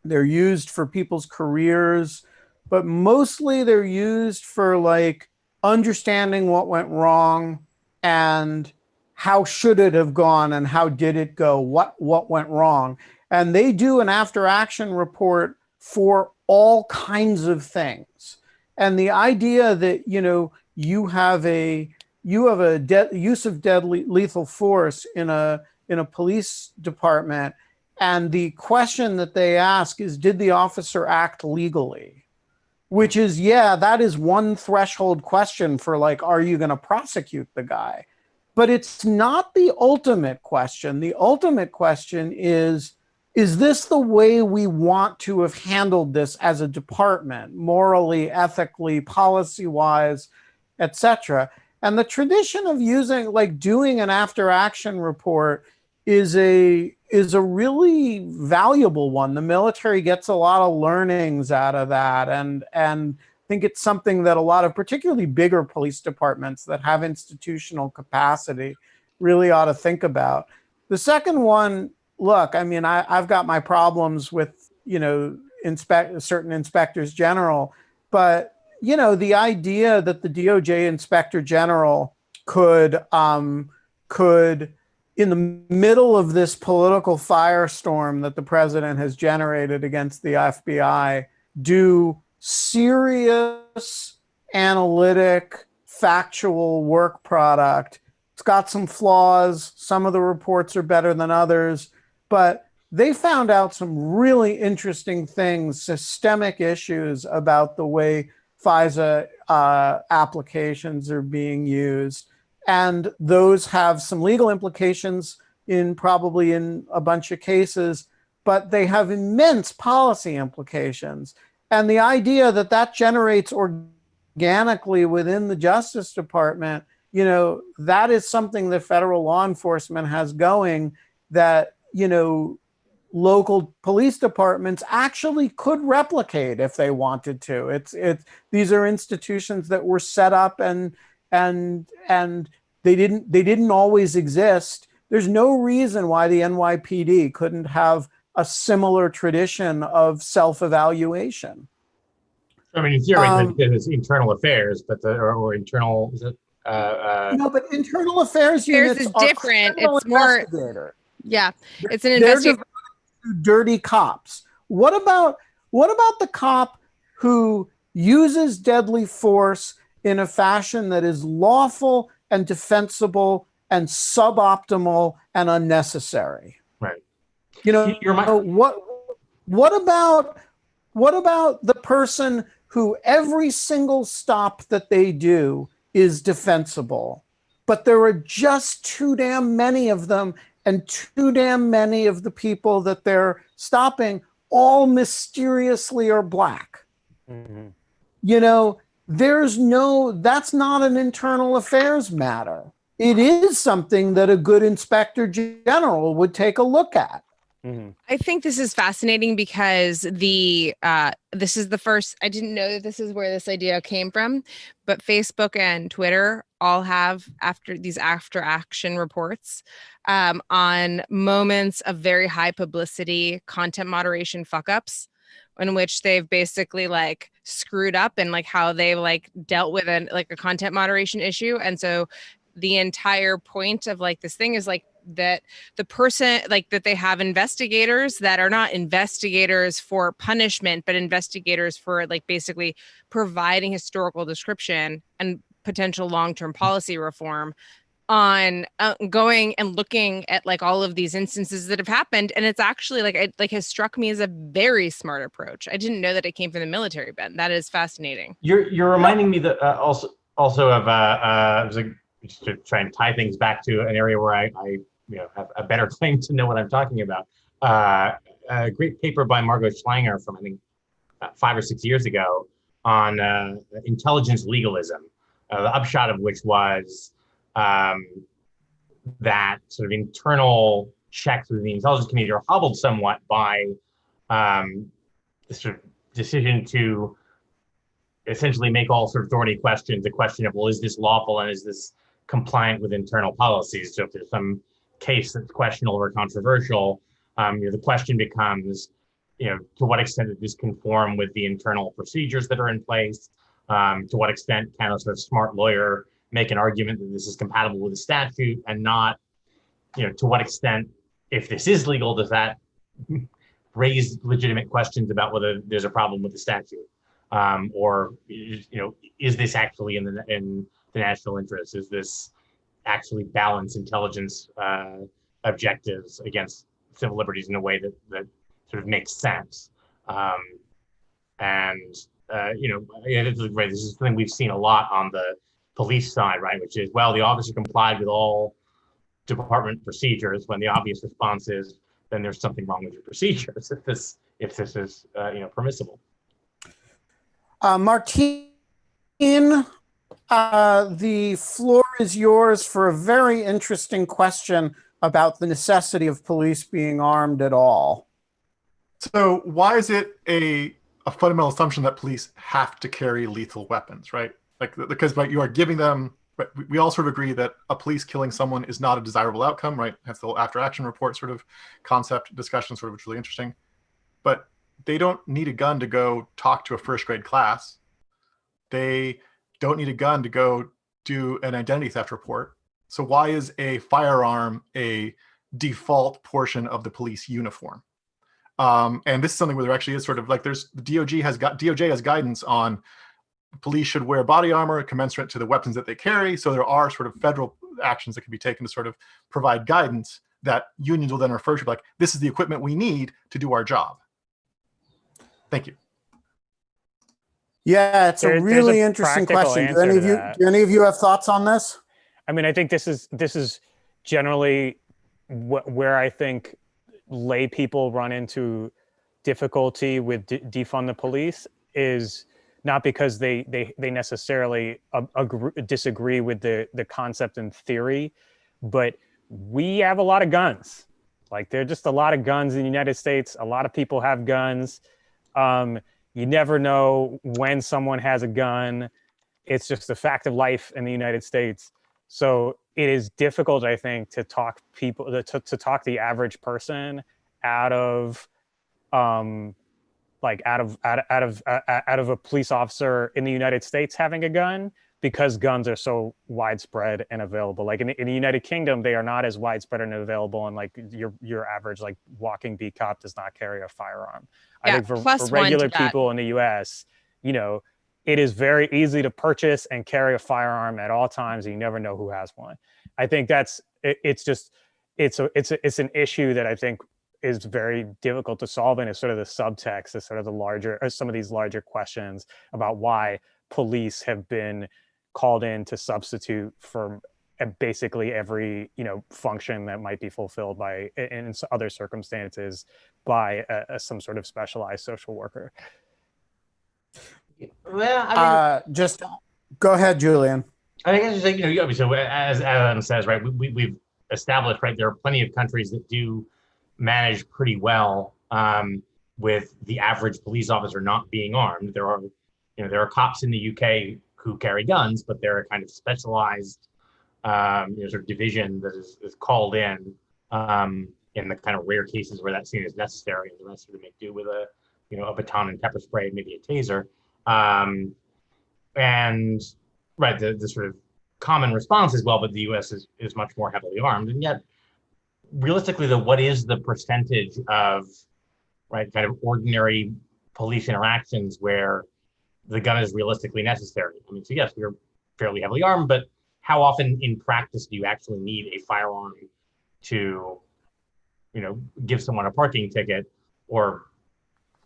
They're used for people's careers, but mostly they're used for like understanding what went wrong and how should it have gone and how did it go, what went wrong. And they do an after action report for all kinds of things. And the idea that, you have a use of deadly lethal force in a police department, and the question that they ask is, did the officer act legally? Which is, that is one threshold question for like, are you going to prosecute the guy? But it's not the ultimate question. The ultimate question is this the way we want to have handled this as a department, morally, ethically, policy-wise, etc.? And the tradition of doing an after-action report is a really valuable one. The military gets a lot of learnings out of that, and I think it's something that a lot of particularly bigger police departments that have institutional capacity really ought to think about. The second one, look, I mean, I've got my problems with, certain inspectors general, but, the idea that the DOJ inspector general could, in the middle of this political firestorm that the president has generated against the FBI, do serious, analytic, factual work product. It's got some flaws. Some of the reports are better than others, but they found out some really interesting things, systemic issues about the way FISA applications are being used. And those have some legal implications probably in a bunch of cases, but they have immense policy implications. And the idea that generates organically within the Justice Department, that is something that federal law enforcement has going that, local police departments actually could replicate if they wanted to. These are institutions that were set up and they didn't always exist. There's no reason why the NYPD couldn't have a similar tradition of self-evaluation. I mean, in theory, it's internal affairs, but or internal, is it? No, but internal affairs units is different. It's more, it's an investigator. Dirty cops. What about the cop who uses deadly force in a fashion that is lawful and defensible and suboptimal and unnecessary? Right. What about the person who every single stop that they do is defensible, but there are just too damn many of them, and too damn many of the people that they're stopping all mysteriously are black? Mm-hmm. That's not an internal affairs matter. It is something that a good inspector general would take a look at. I think this is fascinating because this is the first, I didn't know that this is where this idea came from, but Facebook and Twitter all have after action reports on moments of very high publicity content moderation fuck ups in which they've basically like screwed up and like how they like dealt with a content moderation issue. And so the entire point of like this thing is like that the person like that they have investigators that are not investigators for punishment, but investigators for like basically providing historical description and potential long-term policy reform on going and looking at like all of these instances that have happened. And it's actually like it like has struck me as a very smart approach. I didn't know that it came from the military, Ben. That is fascinating. You're reminding me that also of just to try and tie things back to an area where I have a better claim to know what I'm talking about. A great paper by Margot Schlanger from I think 5 or 6 years ago on intelligence legalism. The upshot of which was that sort of internal checks within the intelligence community are hobbled somewhat by the sort of decision to essentially make all sort of thorny questions a question of, well, is this lawful and is this compliant with internal policies? So if there's some case that's questionable or controversial, the question becomes, to what extent does this conform with the internal procedures that are in place? To what extent can a sort of smart lawyer make an argument that this is compatible with the statute, and not, to what extent, if this is legal, does that raise legitimate questions about whether there's a problem with the statute? Or, is this actually in the national interest? Is this actually balance intelligence objectives against civil liberties in a way that sort of makes sense? This is something we've seen a lot on the police side, right? Which is, well, the officer complied with all department procedures, when the obvious response is, then there's something wrong with your procedures if this is permissible. Martine, the floor is yours for a very interesting question about the necessity of police being armed at all. So why is it a fundamental assumption that police have to carry lethal weapons, right? Because you are giving them, we all sort of agree that a police killing someone is not a desirable outcome, right? That's the whole after action report sort of concept discussion, sort of, which is really interesting. But they don't need a gun to go talk to a first grade class. They don't need a gun to go do an identity theft report. So why is a firearm a default portion of the police uniform? And this is something where there actually is sort of like the DOJ has guidance on police should wear body armor commensurate to the weapons that they carry. So there are sort of federal actions that can be taken to sort of provide guidance that unions will then refer to, like, this is the equipment we need to do our job. Thank you. Yeah, it's a really interesting question. Do any of you have thoughts on this? I mean, I think this is generally where I think lay people run into difficulty with defund the police, is not because they necessarily disagree with the concept and theory, but we have a lot of guns. Like, there are just a lot of guns in the United States. A lot of people have guns. You never know when someone has a gun. It's just a fact of life in the United States. So it is difficult, I think, to talk the average person out of a police officer in the United States having a gun, because guns are so widespread and available. Like in the United Kingdom, they are not as widespread and available, and like your average like walking beat cop does not carry a firearm. Yeah, I think for regular people in the US, it is very easy to purchase and carry a firearm at all times, and you never know who has one. I think it's an issue that I think is very difficult to solve, and it's sort of the subtext, is sort of the larger, or some of these larger questions about why police have been called in to substitute for basically every function that might be fulfilled by, in other circumstances, by some sort of specialized social worker. Well, I mean, just go ahead, Julian. I think it's just like, so as Adam says, right, we've established, right, there are plenty of countries that do managed pretty well with the average police officer not being armed. There are cops in the UK who carry guns, but they're a kind of specialized sort of division that is called in the kind of rare cases where that scene is necessary, and the rest sort of make do with a baton and pepper spray, maybe a taser. And right, the sort of common response is, well, but the US is much more heavily armed. And yet, realistically, what is the percentage of kind of ordinary police interactions where the gun is realistically necessary? I mean, so yes, we're fairly heavily armed, but how often in practice do you actually need a firearm to, give someone a parking ticket, or,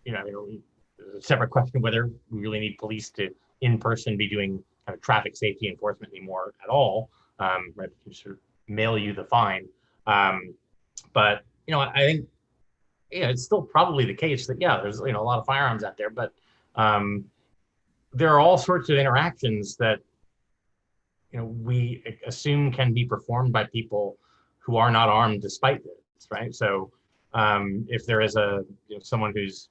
a separate question whether we really need police to in person be doing kind of traffic safety enforcement anymore at all, right? To sort of mail you the fine. But, I think, it's still probably the case that, there's, a lot of firearms out there, but there are all sorts of interactions that, we assume can be performed by people who are not armed despite this, right? So if there is someone who's,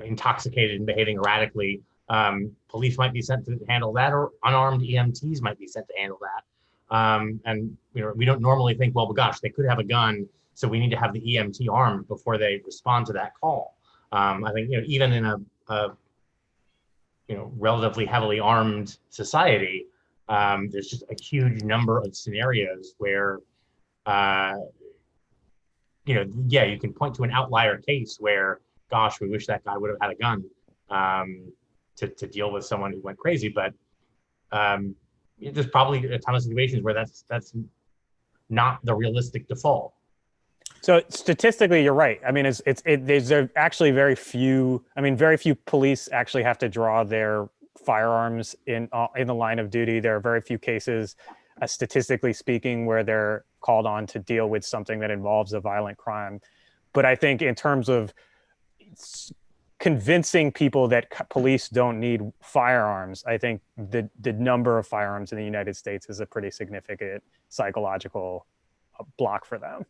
intoxicated and behaving erratically, police might be sent to handle that, or unarmed EMTs might be sent to handle that. And we don't normally think, well, gosh, they could have a gun, so we need to have the EMT armed before they respond to that call. I think even in a relatively heavily armed society, there's just a huge number of scenarios where you can point to an outlier case where, gosh, we wish that guy would have had a gun to deal with someone who went crazy. But there's probably a ton of situations where that's not the realistic default. So statistically, you're right. I mean, there's actually very few. I mean, very few police actually have to draw their firearms in the line of duty. There are very few cases, statistically speaking, where they're called on to deal with something that involves a violent crime. But I think in terms of convincing people that police don't need firearms, I think the number of firearms in the United States is a pretty significant psychological block for them.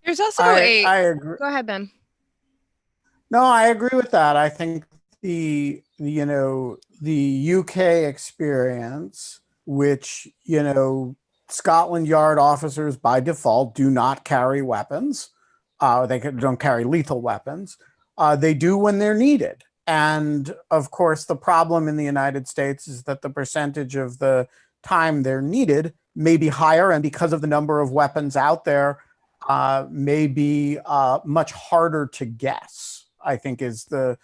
There's also I agree. Go ahead, Ben. No, I agree with that. I think the UK experience, which, Scotland Yard officers by default do not carry weapons. They don't carry lethal weapons. They do when they're needed. And of course, the problem in the United States is that the percentage of the time they're needed may be higher. And because of the number of weapons out there, may be much harder to guess, I think is there's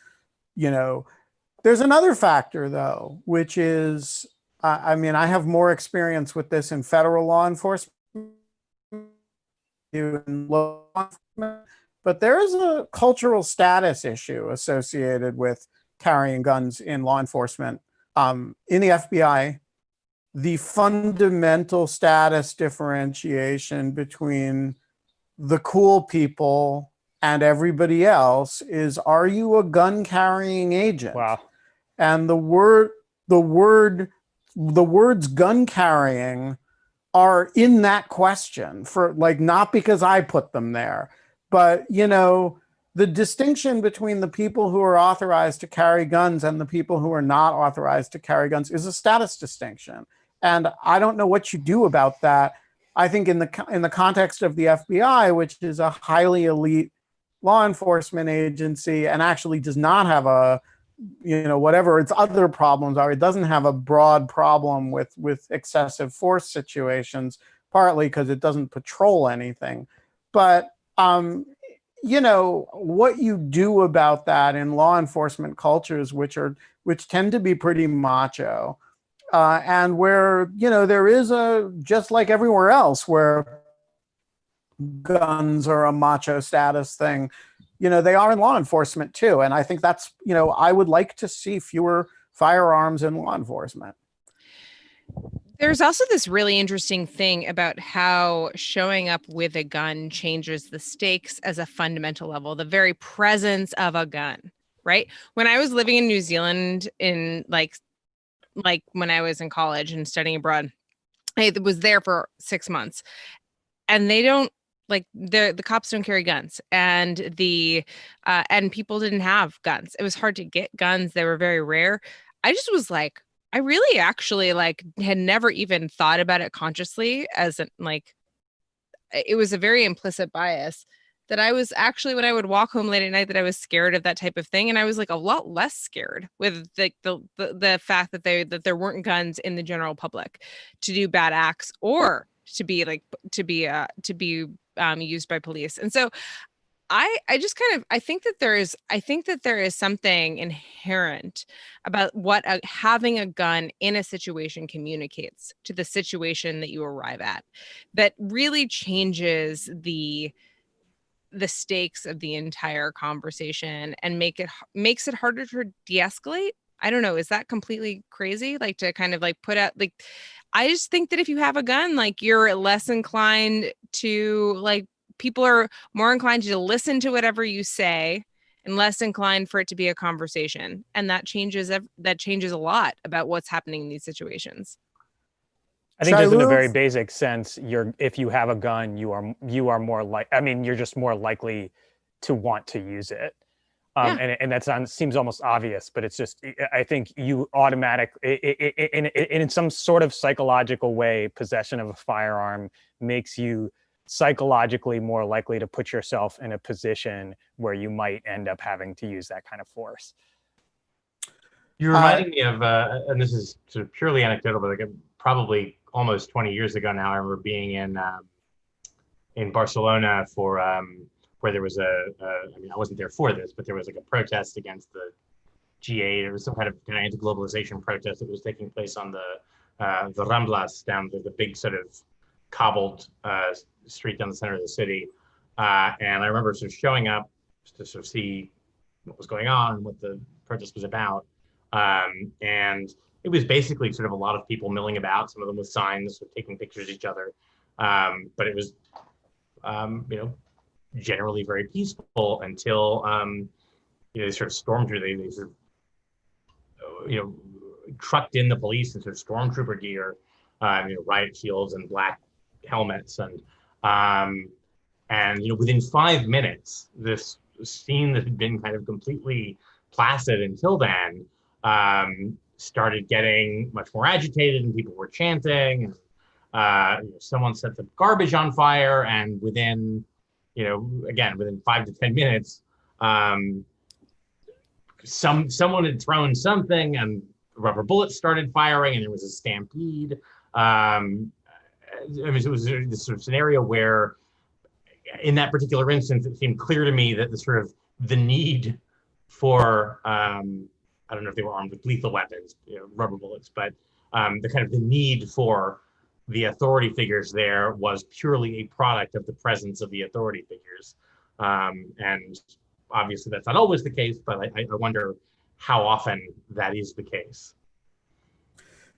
another factor though, which is, I have more experience with this in federal law enforcement, but there is a cultural status issue associated with carrying guns in law enforcement. In the FBI, the fundamental status differentiation between the cool people and everybody else is, are you a gun carrying agent? Wow. And the words gun carrying are in that question, for not because I put them there, but the distinction between the people who are authorized to carry guns and the people who are not authorized to carry guns is a status distinction. And I don't know what you do about that. I think in the context of the FBI, which is a highly elite law enforcement agency and actually does not have a, whatever its other problems are, it doesn't have a broad problem with excessive force situations, partly because it doesn't patrol anything. But, what you do about that in law enforcement cultures, which tend to be pretty macho, and where, there is just like everywhere else where guns are a macho status thing, they are in law enforcement too. And I think that's, I would like to see fewer firearms in law enforcement. There's also this really interesting thing about how showing up with a gun changes the stakes as a fundamental level, the very presence of a gun, right? When I was living in New Zealand in like when I was in college and studying abroad, I was there for 6 months, and they don't like the cops don't carry guns, and and people didn't have guns. It was hard to get guns. They were very rare. I just was like, I really actually like had never even thought about it consciously as like, it was a very implicit bias that I was actually, when I would walk home late at night, that I was scared of that type of thing. And I was like a lot less scared with the fact that there weren't guns in the general public to do bad acts or to be used by police. And so I just kind of, I think that there is something inherent about what having a gun in a situation communicates to the situation that you arrive at, that really changes the stakes of the entire conversation and makes it harder to de-escalate. I don't know. Is that completely crazy? Like, to kind of like put out, like, I just think that if you have a gun, like, you're less inclined to, like, people are more inclined to listen to whatever you say and less inclined for it to be a conversation. And that changes a lot about what's happening in these situations. I think just in a very basic sense, if you have a gun, you are more like, I mean, you're just more likely to want to use it. And that seems almost obvious, but it's just, I think you in some sort of psychological way, possession of a firearm makes you psychologically more likely to put yourself in a position where you might end up having to use that kind of force. You're reminding me of, and this is sort of purely anecdotal, but like probably almost 20 years ago now, I remember being in Barcelona for where there was I mean, I wasn't there for this, but there was like a protest against the G8. There was some kind of anti-globalization protest that was taking place on the Ramblas, down the big sort of cobbled street down the center of the city. And I remember sort of showing up to sort of see what was going on, what the protest was about. And it was basically sort of a lot of people milling about, some of them with signs, sort of taking pictures of each other. But it was, generally very peaceful until, they sort of stormed through, they sort of, trucked in the police and sort of stormtrooper gear, riot shields and black helmets. And within 5 minutes, this scene that had been kind of completely placid until then, started getting much more agitated, and people were chanting. Someone set the garbage on fire, and within 5 to 10 minutes, someone had thrown something, and rubber bullets started firing, and there was a stampede. It was this sort of scenario where, in that particular instance, it seemed clear to me that the need for I don't know if they were armed with lethal weapons, rubber bullets, but the need for the authority figures there was purely a product of the presence of the authority figures. And obviously that's not always the case, but I wonder how often that is the case.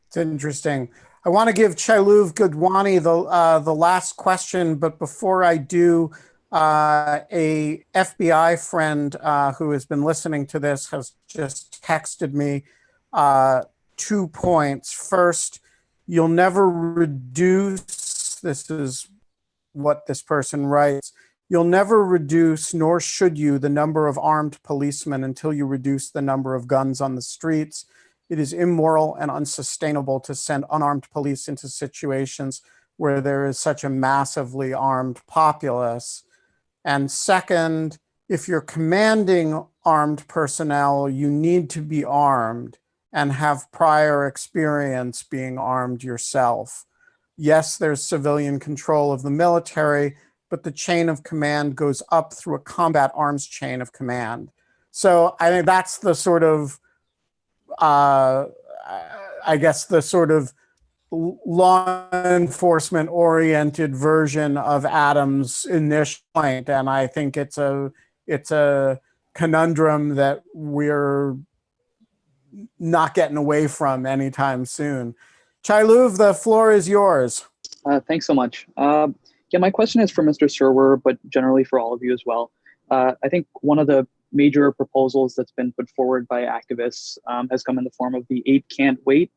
It's interesting. I want to give Chailuv Gudwani the last question, but before I do, a FBI friend who has been listening to this has just texted me 2 points. First, you'll never reduce, this is what this person writes, you'll never reduce, nor should you, the number of armed policemen until you reduce the number of guns on the streets. It is immoral and unsustainable to send unarmed police into situations where there is such a massively armed populace. And second, if you're commanding armed personnel, you need to be armed and have prior experience being armed yourself. Yes, there's civilian control of the military, but the chain of command goes up through a combat arms chain of command. So I think that's the sort of, law enforcement oriented version of Adam's initial point. And I think it's a conundrum that we're not getting away from anytime soon. Chailuv, the floor is yours. Thanks so much. My question is for Mr. Serwer, but generally for all of you as well. I think one of the major proposals that's been put forward by activists has come in the form of the 8 Can't Wait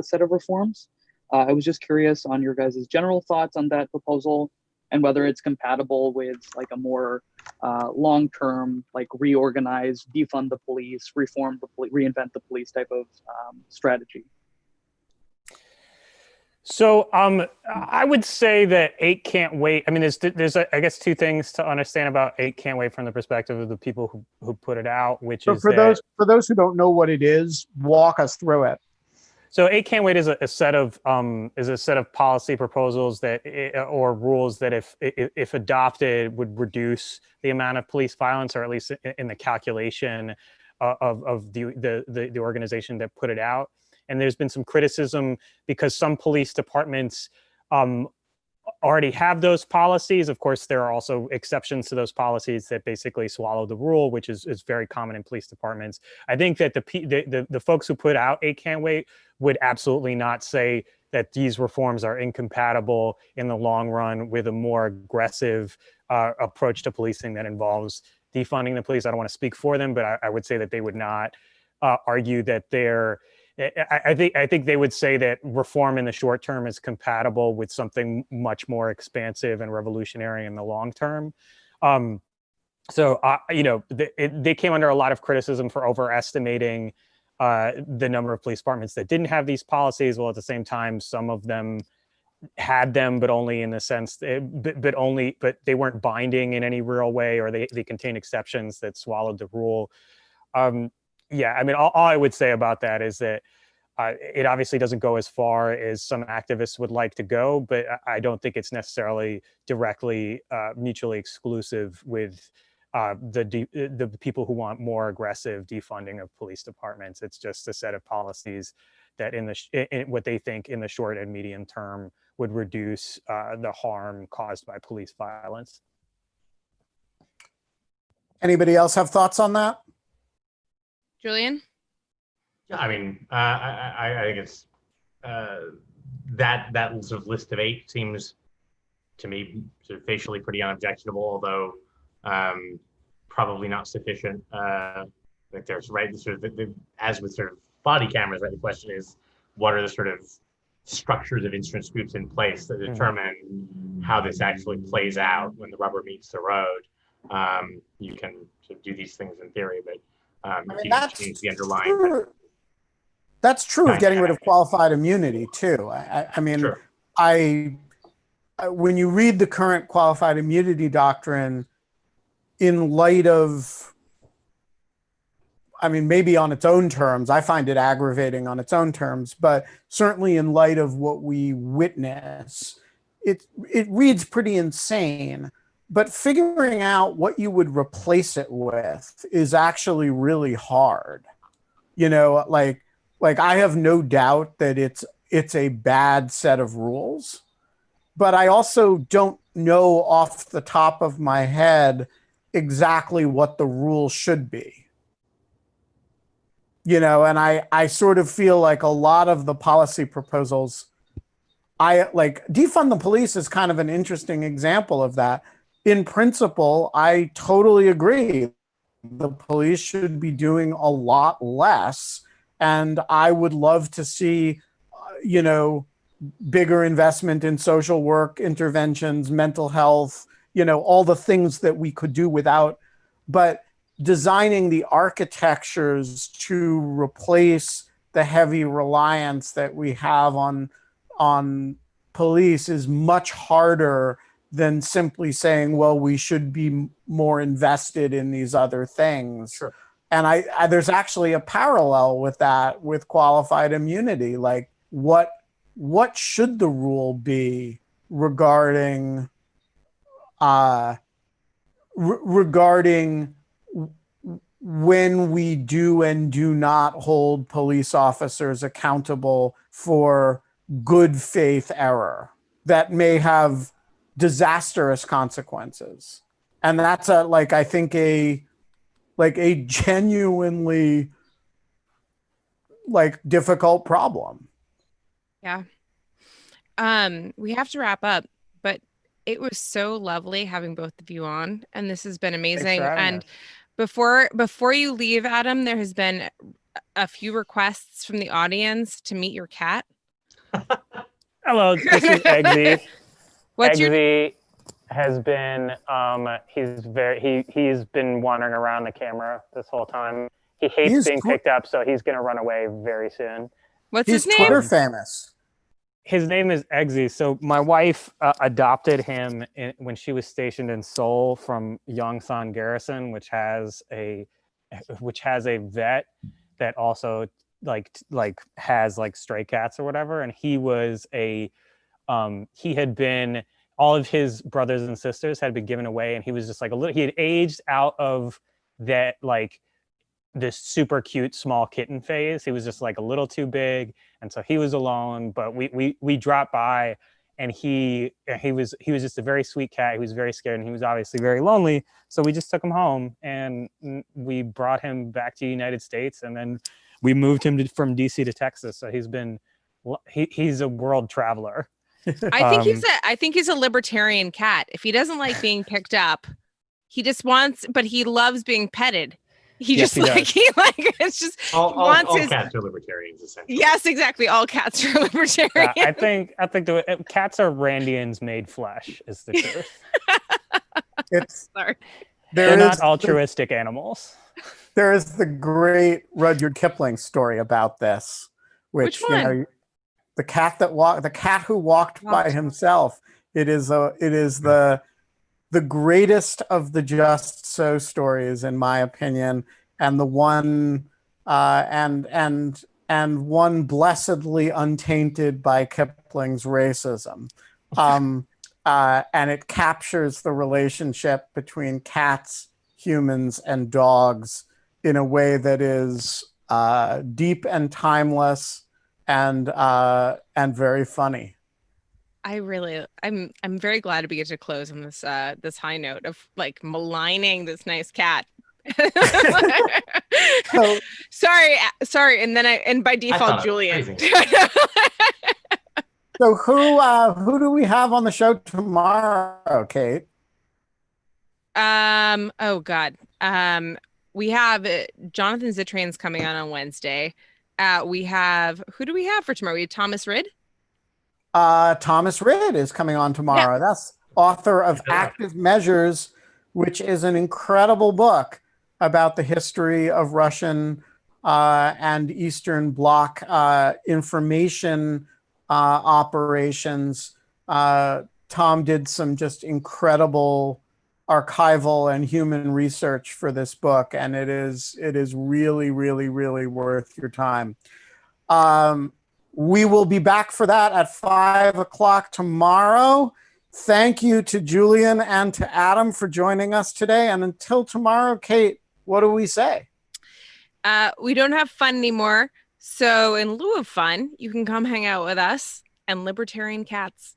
set of reforms. I was just curious on your guys' general thoughts on that proposal. and whether it's compatible with like a more long-term, like reorganize, defund the police, reform the police, reinvent the police type of strategy. So I would say that 8 can't wait. I mean, there's I guess two things to understand about 8 can't wait from the perspective of the people who put it out, which So is for those who don't know what it is, walk us through it. So 8 can't wait is a set of policy proposals that or rules that if adopted would reduce the amount of police violence, or at least in the calculation of the organization that put it out. And there's been some criticism because some police departments already have those policies. Of course, there are also exceptions to those policies that basically swallow the rule, which is very common in police departments. I think that the folks who put out 8 can't wait would absolutely not say that these reforms are incompatible in the long run with a more aggressive approach to policing that involves defunding the police. I don't want to speak for them, but I would say that they would not argue that they're. I think they would say that reform in the short term is compatible with something much more expansive and revolutionary in the long term. They came under a lot of criticism for overestimating the number of police departments that didn't have these policies. While at the same time, some of them had them, but only in the sense, but they weren't binding in any real way, or they contained exceptions that swallowed the rule. Yeah, I mean, all I would say about that is that it obviously doesn't go as far as some activists would like to go, but I don't think it's necessarily directly mutually exclusive with the people who want more aggressive defunding of police departments. It's just a set of policies that in what they think in the short and medium term would reduce the harm caused by police violence. Anybody else have thoughts on that? Julian? Yeah, I mean, I think it's that sort of list of 8 seems to me sort of facially pretty unobjectionable, although probably not sufficient. Like there's sort of as with sort of body cameras, right? The question is, what are the sort of structures of interest groups in place that determine how this actually plays out when the rubber meets the road? You can sort of do these things in theory, but the underlying. That's true of getting rid of qualified immunity too. I mean, sure. When you read the current qualified immunity doctrine, in light of, I mean, maybe on its own terms, I find it aggravating on its own terms, but certainly in light of what we witness, it reads pretty insane. But figuring out what you would replace it with is actually really hard. You know, like I have no doubt that it's a bad set of rules, but I also don't know off the top of my head exactly what the rule should be. You know, and I sort of feel like a lot of the policy proposals, defund the police is kind of an interesting example of that. In principle, I totally agree. The police should be doing a lot less. And I would love to see, bigger investment in social work, interventions, mental health, all the things that we could do without. But designing the architectures to replace the heavy reliance that we have on police is much harder than simply saying, well, we should be more invested in these other things. Sure. And there's actually a parallel with that with qualified immunity. Like what should the rule be regarding when we do and do not hold police officers accountable for good faith error that may have disastrous consequences? And that's I think a genuinely difficult problem. Yeah. We have to wrap up, but it was so lovely having both of you on, and this has been amazing. And before you leave, Adam, there has been a few requests from the audience to meet your cat. Hello, this is Eggsy. What's Eggsy has been he's been wandering around the camera this whole time. He hates being picked up, so he's going to run away very soon. What's his name? Twitter famous. His name is Eggsy. So my wife adopted him when she was stationed in Seoul from Yongsan Garrison, which has a vet that also has like stray cats or whatever. And he was he had been, all of his brothers and sisters had been given away, and he was just like he had aged out of that like this super cute small kitten phase. He was just like a little too big, and so he was alone. But we dropped by, and he was just a very sweet cat. He was very scared, and he was obviously very lonely. So we just took him home, and we brought him back to the United States, and then we moved him from DC to Texas. So he's a world traveler. I think he's a libertarian cat. If he doesn't like being picked up, he just wants, but he loves being petted. It's just all cats are libertarians, essentially. Yes, exactly. All cats are libertarians. I think the cats are Randians made flesh is the truth. They're not altruistic animals. There is the great Rudyard Kipling story about this, which one? The cat who walked by himself. It is the greatest of the Just So stories, in my opinion, and the one and one blessedly untainted by Kipling's racism. And it captures the relationship between cats, humans, and dogs in a way that is deep and timeless and very funny. I'm very glad to get to close on this this high note of like maligning this nice cat. Sorry, and by default Julian. So who do we have on the show tomorrow, Kate? Oh God. We have Jonathan Zittrain's coming on Wednesday. Who do we have for tomorrow? We have Thomas Rid. Thomas Rid is coming on tomorrow. Yeah. That's author of Active Measures, which is an incredible book about the history of Russian and Eastern Bloc information operations. Tom did some just incredible archival and human research for this book, and it is really, really, really worth your time. We will be back for that at 5:00 tomorrow. Thank you to Julian and to Adam for joining us today. And until tomorrow, Kate, what do we say? We don't have fun anymore. So in lieu of fun, you can come hang out with us and libertarian cats.